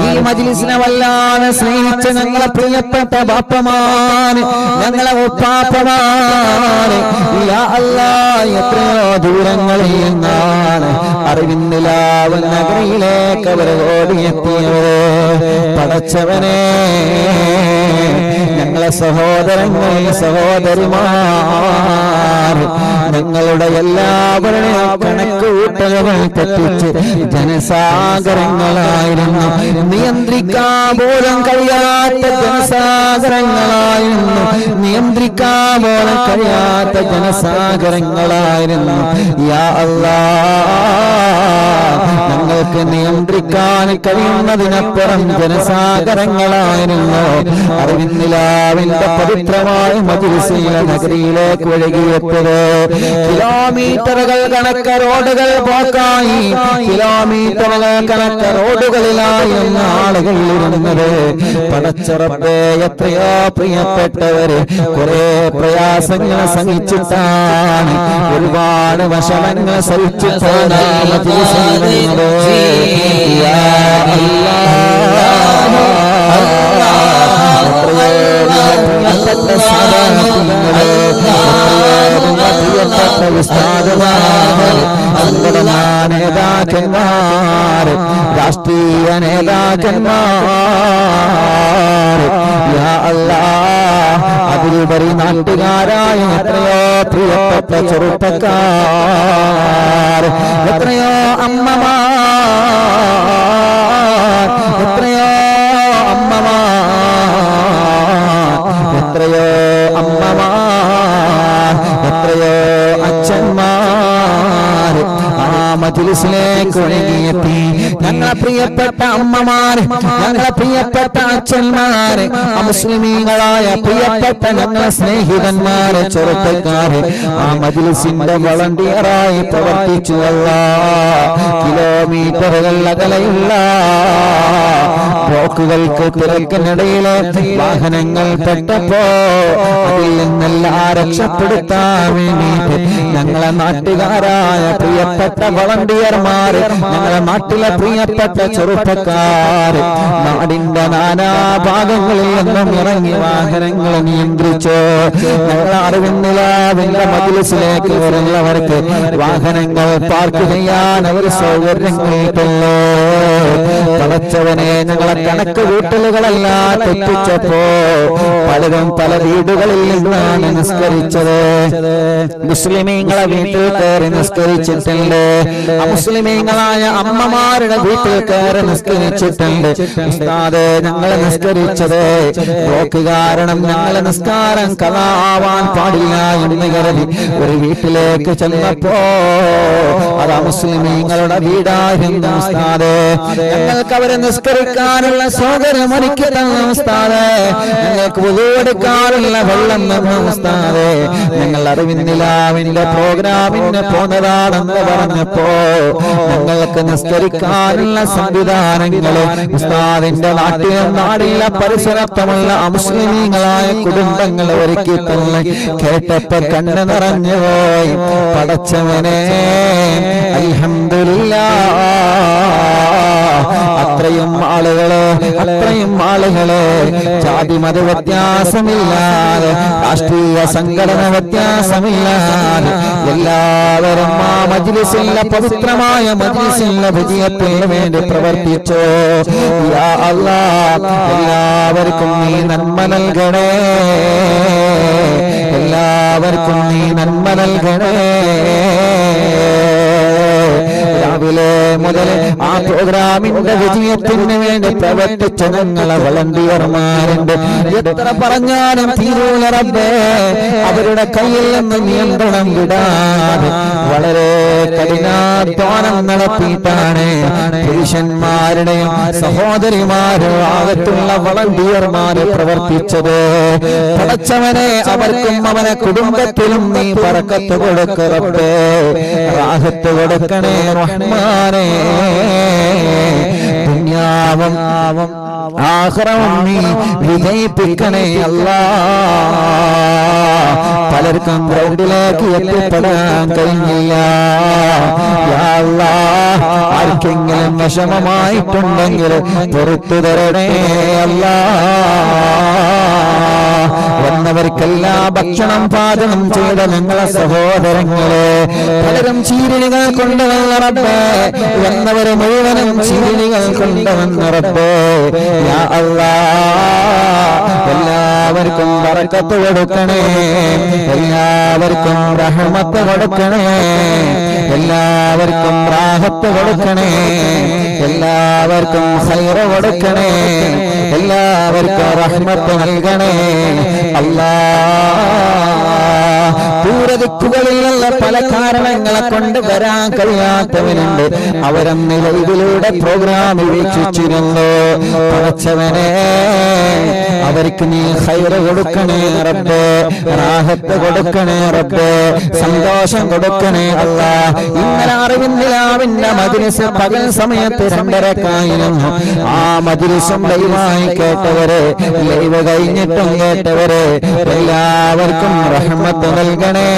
ഈ മജ്‌ലിസിനെ വല്ലാതെ സ്നേഹിച്ച ഞങ്ങളെ പ്രിയപ്പെട്ട ബാപ്പമാർ, ഞങ്ങളെ ഉപ്പാപ്പമാർ, യാ അല്ലാഹ് എത്രയോ ദൂരങ്ങളിൽ നിന്നാണ് അറിവിന്ദിലാവ് നഗരിയിലേക്ക് അവർ ഓടിയെത്തിയവര്. പടച്ചവനെ ഞങ്ങളെ സഹോദരങ്ങൾ സഹോദരിമാർ ഞങ്ങളുടെ എല്ലാവരുടെയും കണക്ക് കൂട്ടലുകൾ തെറ്റിച്ച് ജനസാഗരങ്ങളായിരുന്നു, നിയന്ത്രിക്കാൻ പോലും കഴിയാത്ത ജനസാഗരങ്ങളായിരുന്നു, നിയന്ത്രിക്കാൻ പോലും കഴിയാത്ത ജനസാഗരങ്ങളായിരുന്നു. യാ അല്ലാഹ് ഞങ്ങൾക്ക് നിയന്ത്രിക്കാൻ കഴിയുന്നതിനപ്പുറം ജനസാഗരങ്ങളായിരുന്നു അറിവിന്ദിലാവിന്റെ പവിത്രമായ മജ്‌ലിസിലെ നഗരിയിലേക്ക് ഒഴുകിയെത്തിയത്. കിലോമീറ്ററുകൾ കണക്ക് റോഡുകൾ ബ്ലോക്കായി, കിലോമീറ്ററുകൾ കണക്ക് റോഡുകളിലായിരുന്ന ആളുകൾ ഇരുന്നത്. പടച്ചറപ്പേ എത്രയോ പ്രിയപ്പെട്ടവര് കുറെ പ്രയാസങ്ങൾ സഹിച്ചിട്ടാണ്, ഒരുപാട് വിഷമങ്ങൾ സഹിച്ചിട്ടാണ് മജ്‌ലിസിൽ യാ അല്ലാഹ് പ്രിയപ്പെട്ട നല്ല ഉസ്താദുമാർ, സംഘടനാ നേതാക്കന്മാർ, രാഷ്ട്രീയ നേതാക്കന്മാർ, യാ അല്ലാഹ് അതിലുപരി നാട്ടുകാരായ എത്രയോ പ്രിയപ്പെട്ട ചെറുപ്പക്കാർ, എത്രയോ അമ്മമാർ, എത്രയോ അമ്മമാർ, എത്രയോ അമ്മമാർ, എത്രയോ അച്ഛന്മാർ ആ മജ്‌ലിസിലേക്ക് ഒഴുകിയെത്തി. ഞങ്ങളെ പ്രിയപ്പെട്ട അമ്മമാർ, ഞങ്ങളെ പ്രിയപ്പെട്ട അച്ഛന്മാര്, മുസ്ലിമീങ്ങളായ പ്രിയപ്പെട്ട ഞങ്ങളെ സ്നേഹിതന്മാര്, ചെറുപ്പക്കാര് ആ മജ്‌ലിസിന്റെ വളണ്ടിയറായി പ്രവർത്തിച്ചു. കിലോമീറ്ററുകൾ അകലെയുള്ള ബ്ലോക്കുകൾക്ക് തിരക്കിനിടയിലെ വാഹനങ്ങൾ പെട്ടപ്പോ അതിൽ നിന്നെല്ലാം രക്ഷപ്പെടുത്താൻ വേണ്ടിയിട്ട് ഞങ്ങളെ നാട്ടുകാരായ പ്രിയപ്പെട്ട വളണ്ടിയർമാർ, ഞങ്ങളെ നാട്ടിലെ പ്രിയപ്പെട്ട ചെറുപ്പക്കാർ നാടിന്റെ നാനാഭാഗങ്ങളിൽ നിന്നും ഇറങ്ങി വാഹനങ്ങൾ നിയന്ത്രിച്ചു. ഞങ്ങളെ അറിവിന്നിലാവിന്റെ മജ്‌ലിസിലേക്ക് വരുന്നവർക്ക് വാഹനങ്ങൾ പാർക്ക് ചെയ്യാൻ അവർ സൗകര്യങ്ങളിട്ടല്ലോ. പടച്ചവനെ, ഞങ്ങളെ കണക്ക് കൂട്ടലുകളെല്ലാം തെറ്റിച്ചപ്പോ പലരും പല വീടുകളിൽ നിന്നാണ് നിസ്കരിച്ചത്. മുസ്ലിമീങ്ങളെ വീട്ടിൽ കയറി നിസ്കരിച്ചിട്ടുണ്ട്, അമുസ്ലിമീങ്ങളായ അമ്മമാരുടെ വീട്ടിൽ കയറി നിസ്കരിച്ചിട്ടുണ്ട്. ഉസ്താദേ, ഞങ്ങളെ നിസ്കരിച്ചത് ബ്ലോക്ക് കാരണം ഞങ്ങളെ നിസ്കാരം കളാവാൻ പാടില്ല എന്ന് കരുതി ഒരു വീട്ടിലേക്ക് ചെന്നപ്പോ അത് മുസ്ലിമീങ്ങളുടെ വീടായിരുന്നു. ഉസ്താദേ, ഞങ്ങൾക്ക് അവരെ നിസ്കരിക്കാനുള്ള സൗകര്യം ഒരുക്കി തന്ന ഉസ്താദേ, ഞങ്ങൾക്ക് വുളു എടുക്കാനുള്ള വെള്ളം തന്ന ഉസ്താദേ, ഞങ്ങൾ അറിവിന്നിലാവിന്റെ പ്രോഗ്രാമിന് പോന്നതാണെന്ന് പറഞ്ഞപ്പോ ഞങ്ങൾക്ക് നിസ്കരിക്കാനുള്ള സംവിധാനങ്ങള് ഉസ്താദിന്റെ നാട്ടിലും നാടിലെ പരിസരത്തുമുള്ള അമുസ്ലിമീങ്ങളായ കുടുംബങ്ങൾ ഒരുക്കി തന്നെ കേട്ടപ്പോ കണ്ണ് നിറഞ്ഞുപോയി. പടച്ചവനെ, അൽഹംദുലില്ലാഹ്, അത്രയും ആളുകളെ ജാതി മത വ്യത്യാസമില്ലാതെ, രാഷ്ട്രീയ സംഘടന വ്യത്യാസമില്ലാതെ എല്ലാവരും ആ മജ്‌ലിസിലെ പവിത്രമായ മജ്‌ലിസിലെ വിജയത്തിന് വേണ്ടി പ്രവർത്തിച്ചു. യാ അല്ലാഹ്, എല്ലാവർക്കും നീ നന്മ നൽകണേ, എല്ലാവർക്കും നീ നന്മ നൽകണേ. രാവിലെ മുതൽ ആ പ്രോഗ്രാമിന്റെ വിജയത്തിന് വേണ്ടി പ്രവർത്തിച്ച ഞങ്ങളെ വളണ്ടിയർമാരുണ്ട്. എത്ര പറഞ്ഞാലും തീരൂല റബ്ബേ, അവരുടെ കയ്യിൽ നിന്ന് നിയന്ത്രണം വിടാതെ വളരെ കഠിനാധ്വാനം നടത്തിയിട്ടാണ് പുരുഷന്മാരുടെയും സഹോദരിമാരും ആകത്തുള്ള വളണ്ടിയർമാര് പ്രവർത്തിച്ചത്. പടച്ചവനെ, അവർക്കും അവനെ കുടുംബത്തിലും നീ ബറക്കത്ത് കൊടുക്ക റബ്ബേ, റാഹത്ത് കൊടുക്കണേ റഹ്മാനേ. ദുനിയാവും ആഖിറവും നീ വിജയിപ്പിക്കണേ അല്ലാഹ്. പലർക്കും ഗ്രൗണ്ടിലേക്ക് എത്തിപ്പെടാൻ കഴിഞ്ഞില്ല. യാ അല്ലാഹ്, ആർക്കെങ്കിലും വിഷമമായിട്ടുണ്ടെങ്കിൽ പുറത്തു തരണേ അല്ലാഹ്. വന്നവർക്കെല്ലാം ഭക്ഷണം പാചകം ചെയ്ത ഞങ്ങളെ സഹോദരങ്ങളെ പലരും ചീരണികൾ കൊണ്ടുവന്ന റബ്ബേ, വന്നവരെ മുഴുവനും ചീരണികൾ കൊണ്ടുവന്ന റബ്ബേ. യാ അല്ലാഹ്, എല്ലാവർക്കും ബറക്കത്ത് കൊടുക്കണേ, എല്ലാവർക്കും റഹ്മത്ത് കൊടുക്കണേ, എല്ലാവർക്കും റാഹത്ത് കൊടുക്കണേ, എല്ലാവർക്കും ഖൈറ് കൊടുക്കണേ, എല്ലാവർക്കും റഹ്മത്ത് നൽകണേ അല്ലാഹ്. ദൂരദിക്കുകളിലുള്ള പല കാരണങ്ങളെ കൊണ്ട് വരാൻ കഴിയാത്തവരുണ്ട്. അവരന്ന് ലൈവിലൂടെ പ്രോഗ്രാമിൽ വീക്ഷിച്ചിരുന്നു. പടച്ചവനെ, അവർക്ക് നീ ഖൈറ് കൊടുക്കണേ റബ്ബേ, റാഹത്ത് കൊടുക്കണേ റബ്ബേ, സന്തോഷം കൊടുക്കണേ അല്ലാഹ്. ഇന്നലെ അറിവിന്നിലാവിന്റെ മജ്‌ലിസ് പകൽ സമയത്ത് 2:30 ആ മജ്‌ലിസും ലൈവായി കേട്ടവരെ, ലൈവ് കഴിഞ്ഞിട്ടും കേട്ടവരെ എല്ലാവർക്കും റഹ്മത്ത് നൽകണേ,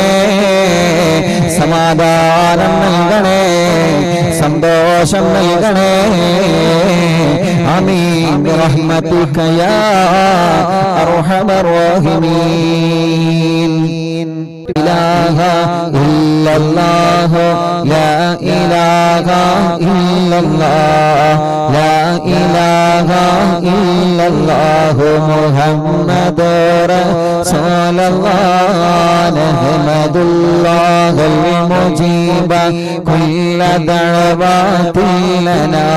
സമാധാനം നൽകണേ, സന്തോഷം നൽകണേ. ആമീൻ ബിറഹ്മതിക യാ അർഹമർ റഹീമീൻ. ഇലാഹ ഇല്ലല്ലാഹു ലാ ഇലാഹ ഇല്ലല്ലാഹ് ലാ ഇലാഹ ഇല്ലല്ലാഹു മുഹമ്മദുർ റസൂലുള്ളാഹ് നഹ്മദുല്ലാഹൽ മുജീബ കുല്ല ദഅവാതി ലനാ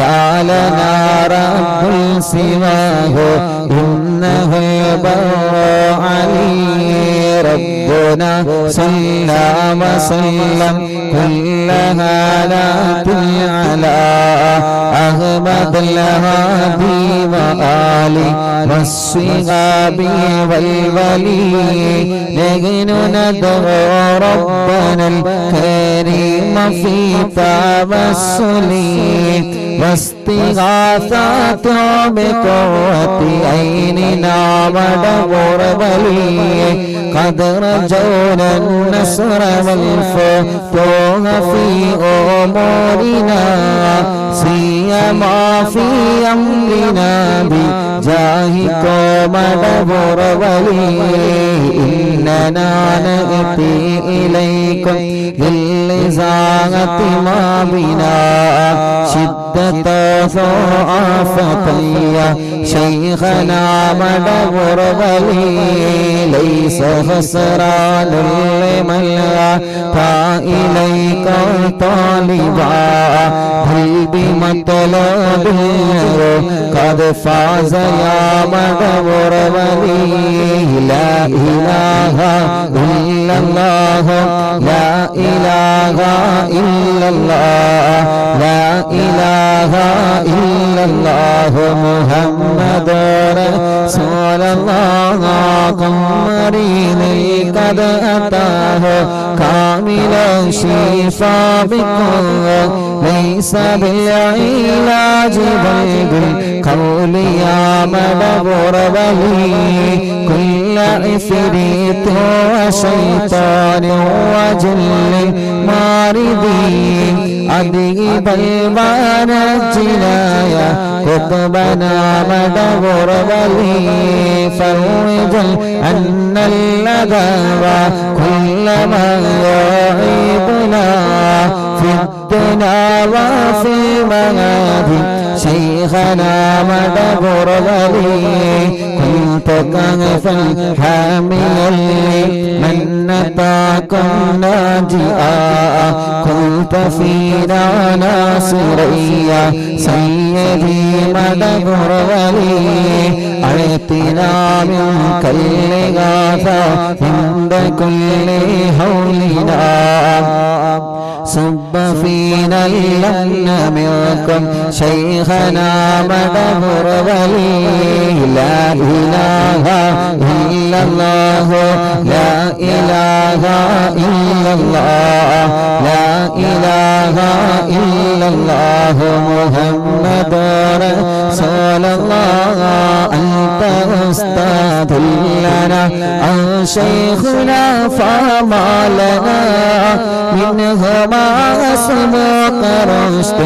യാ ലനാ റബ്ബുൽ സിവാഹു ഇന്നഹു ബർറു അലീ ربنا صلى وسلم كل هالات على أحمد الهادي وآله والصحاب والولي نحن ندعو ربنا الكريم في توسل واستغاثات بقوة عيننا ودور ولي قد رجونا النصر والفتوح في أمورنا سيما في أمرنا بجاهكم ودور ولي إننا نأتي إليكم للإزاغة ما بنا شدة ضعفة يا شيخنا مدبر ولي ليس خسران لمن أتى إليك طالبا بل بمطلب قد فاز يا مدبر ولي لا إله إلا الله لا إله إلا الله لا إله إلا الله محمد رسول الله قمرين قد أتاه كامل الشفاء بكم ليس بالعلاج بل بالقول يا مدبر ولي كل عفريت وشيطان وجل ماردين أذهب البارجنا يا قطبنا مدبر ولي فروج أن الذى كل ما يعيبنا في الدنيا وفي المآب شيخنا مدبر ولي كنت كهفا حاميا من نتاكم ناجئا كنت فينا ناصريا سيدي مدبر ولي أعطنا منك الإغاثة عند كل حولنا صب فينا اللمن منكم شيخنا مدبر ولي لا إله إلا الله لا إله إلا الله لا إله إلا الله محمد رسول الله أنت أستاذ لنا أو شيخنا فما لنا منهما أسمك رشد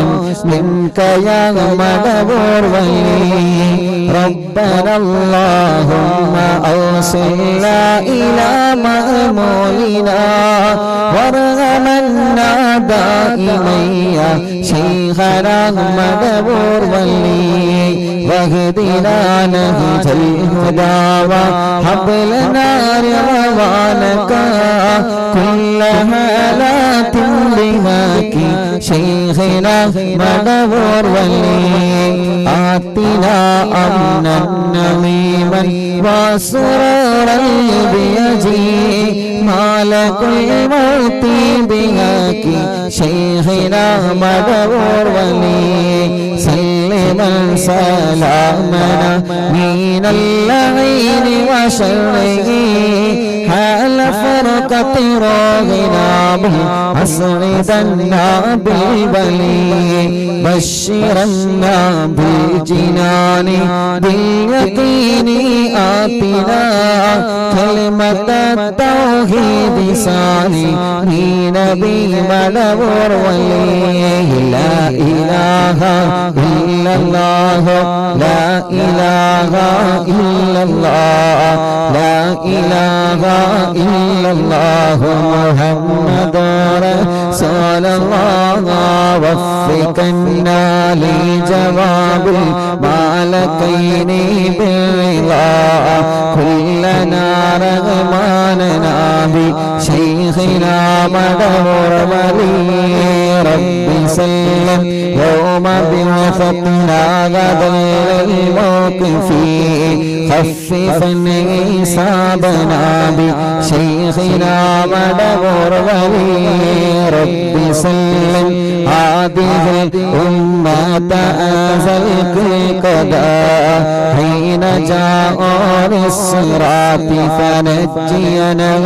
منك يا مدبر ولي ربنا اللهم أوصلنا إلى مأمولنا وارحمنا دائما يا شيخنا مدبر ولي واهدنا نهج الهدى وهب لنا رضوانك كل هالات بهاك شيخنا مدبر ولي آتنا أمنا نميما وسرورا بيجي مالك الموت بهاك شيخنا مدبر ولي سلما سلامنا من اللعين وشره حال فرقة راغنا أسعدنا بالبلي بشرنا بالجنان باليقين آتنا كلمة التوحيد صالحين بمدبر ولي لا إله إلا الله لا إله إلا الله لا إله إلا الله محمد وفقنا لجواب المالكين بالرضا كلنا رغماننا بشيخنا مدبر ولي رب سلم يوم بعثتنا غدا للموقف خففا حسابنا بشيخنا مدبر ولي رب سلم هذه الأمة أزل القضاء حين جاء للصراط فنجينا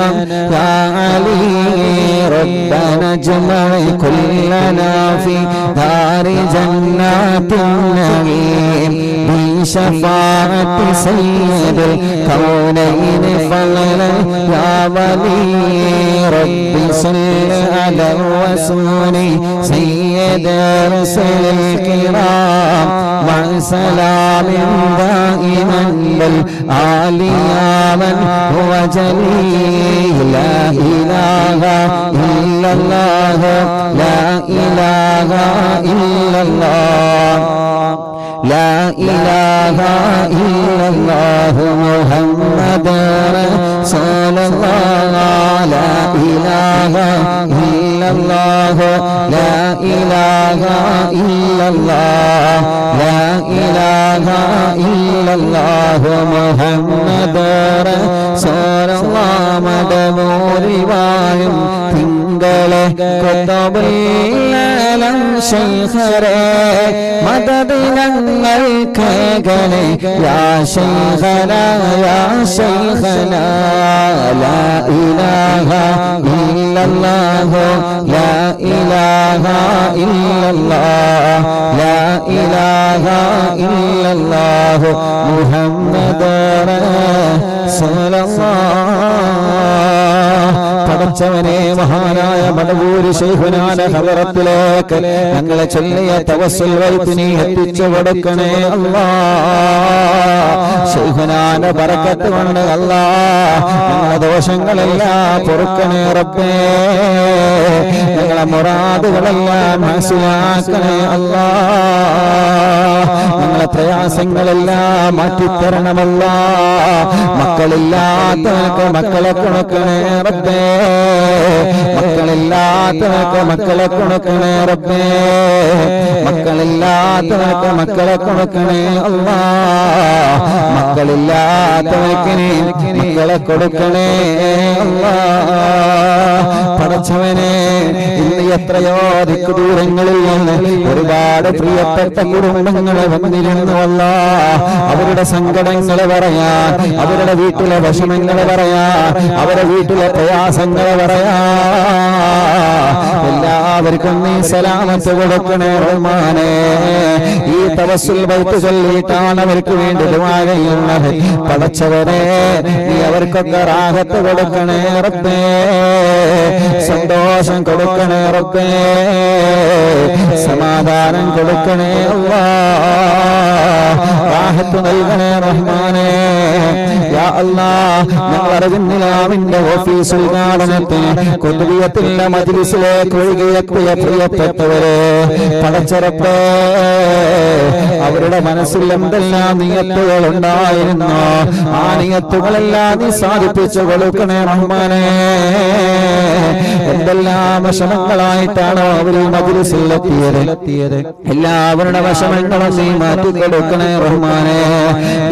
يا علي ربنا اجمع كلنا في دار جنات النعيم بشفاعة سيد الكونين فضلا يا ولي رب صل على الرسول سيد رسل الكرام مع سلام دائما بالآل يا من هو جليل لا إله إلا الله لا إله إلا الله لا إله إلا الله محمد رسول الله لا إله إلا الله لا إله إلا الله لا إله إلا الله محمد رسول الله മടമൂരിവായും തിങ്കളെ കൊത്തബില്ലം ശൈഖരെ മദദിനങ്ങൾ കേകലെ യാ ശൈഖന യാ ശൈഖന ലാ ഇലാഹ ഇല്ലല്ലാഹു ലാ ഇലാഹ ഇല്ലല്ലാഹ് ലാ ഇലാഹ ഇല്ലല്ലാഹു മുഹമ്മദ് പടച്ചവനെ മഹാനായ മടവൂര് ശൈഖുനാന്റെ ഹദറത്തിലേക്ക് ഞങ്ങളെ ചൊല്ലിയ തവസ്സുൽ വൈത്തിനെ എത്തിച്ചു കൊടുക്കണേ അല്ലാഹ് ശൈഖുനാന്റെ ബറക്കത്ത് കൊണ്ട് അല്ലാഹ് ഞങ്ങളുടെ ദോഷങ്ങളെല്ലാം പൊറുക്കണേ റബ്ബേ ഞങ്ങളുടെ മുറാദുകളെല്ലാം മനസ്സിലാക്കണേ അല്ലാഹ് ഞങ്ങളുടെ പ്രയാസങ്ങളെല്ലാം മാറ്റിത്തരണമല്ലാഹ് മക്കളില്ലാത്തവർക്ക് മക്കളെ കൊടുക്കണേ റബ്ബേ മക്കളില്ലാത്തവർക്ക് മക്കളെ കൊടുക്കണേ റബ്ബേ മക്കളില്ലാത്തവർക്ക് മക്കളെ കൊടുക്കണേ അല്ലാഹ് മക്കളില്ലാത്തവർക്ക് മക്കളെ കൊടുക്കണേ അല്ലാഹ് പടച്ചവനെ ഇന്ന് എത്രയോ ദിക്കുദൂരങ്ങളിൽ നിന്ന് ഒരുപാട് പ്രിയപ്പെട്ട കുടുംബങ്ങളെ വന്നിരുന്നു അല്ലാഹ് അവരുടെ സങ്കടങ്ങൾ പറയാൻ അവരുടെ വീട്ടിലെ വിഷമങ്ങൾ പറയാൻ അവരുടെ വീട്ടിലെ പ്രയാസങ്ങൾ പറയാൻ എല്ലാവർക്കും നീ സലാമത്ത് കൊടുക്കണേ റഹ്മാനേ ഈ തവസ്സുൽ ബൈത്ത് ചൊല്ലിയിട്ടാണ് അവർക്ക് വേണ്ടി ദുആ ചെയ്യുന്നത് പടച്ചവനെ നീ അവർക്കൊക്കെ റാഹത്ത് കൊടുക്കണേ റബ്ബേ സന്തോഷം കൊടുക്കണേ റബ്ബേ സമാധാനം കൊടുക്കണേ അല്ലാഹ് റാഹത്ത് നൽകണേ റഹ്മാനേ യാ അല്ലാഹ് ഞങ്ങൾ അറിവിന്നിലാവിന്റെ ഓഫീസ് ഉദ്ഘാടനത്തിന് കുതുബിയത്തിന്റെ മജ്ലിസിലേക്ക് ഒഴുകിയെത്തിയ പ്രിയപ്പെട്ടവരെ പടച്ചറപ്പേ അവരുടെ മനസ്സിൽ എന്തെല്ലാം നിയത്തുകൾ ഉണ്ടായിരുന്നു ആ നിയത്തുകളെല്ലാം നീ സാധിപ്പിച്ചു കൊടുക്കണേ റഹ്മാനേ എന്തെല്ലാം വിഷമങ്ങളായിട്ടാണോ അവർ മജ്ലിസിൽ എത്തിയത് എല്ലാവരുടെ വിഷമങ്ങളും നീ മാറ്റി കൊടുക്കണേ റഹ്മാനേ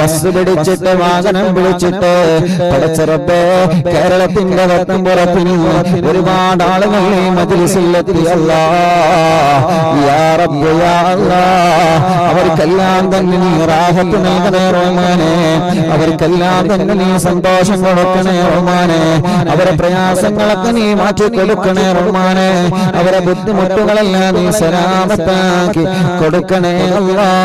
ബസ് പിടിച്ചിട്ട് വാഹനം പിടിച്ചിട്ട് പടച്ചറപ്പേ കേരളത്തിന്റെ വട്ടംപുറത്തിന് ഒരുപാട് ആളുകൾ ഈ മജ്ലിസിൽ എത്തി അല്ലാഹ് യാ റബ്ബ് യാ അല്ലാഹ് അവർക്കെല്ലാം തന്നെ നീ റാഹത്ത് നൽകണേ റഹ്മാനേ അവർക്കെല്ലാം തന്നെ നീ സന്തോഷം കൊടുക്കണേ റഹ്മാനേ അവരുടെ പ്രയാസങ്ങളൊക്കെ നീ മാറ്റി കൊടുക്കണേ റഹ്മാനേ അവരുടെ ബുദ്ധിമുട്ടുകളെല്ലാം നീ സലാമത്താക്കി കൊടുക്കണേ അല്ലാഹ്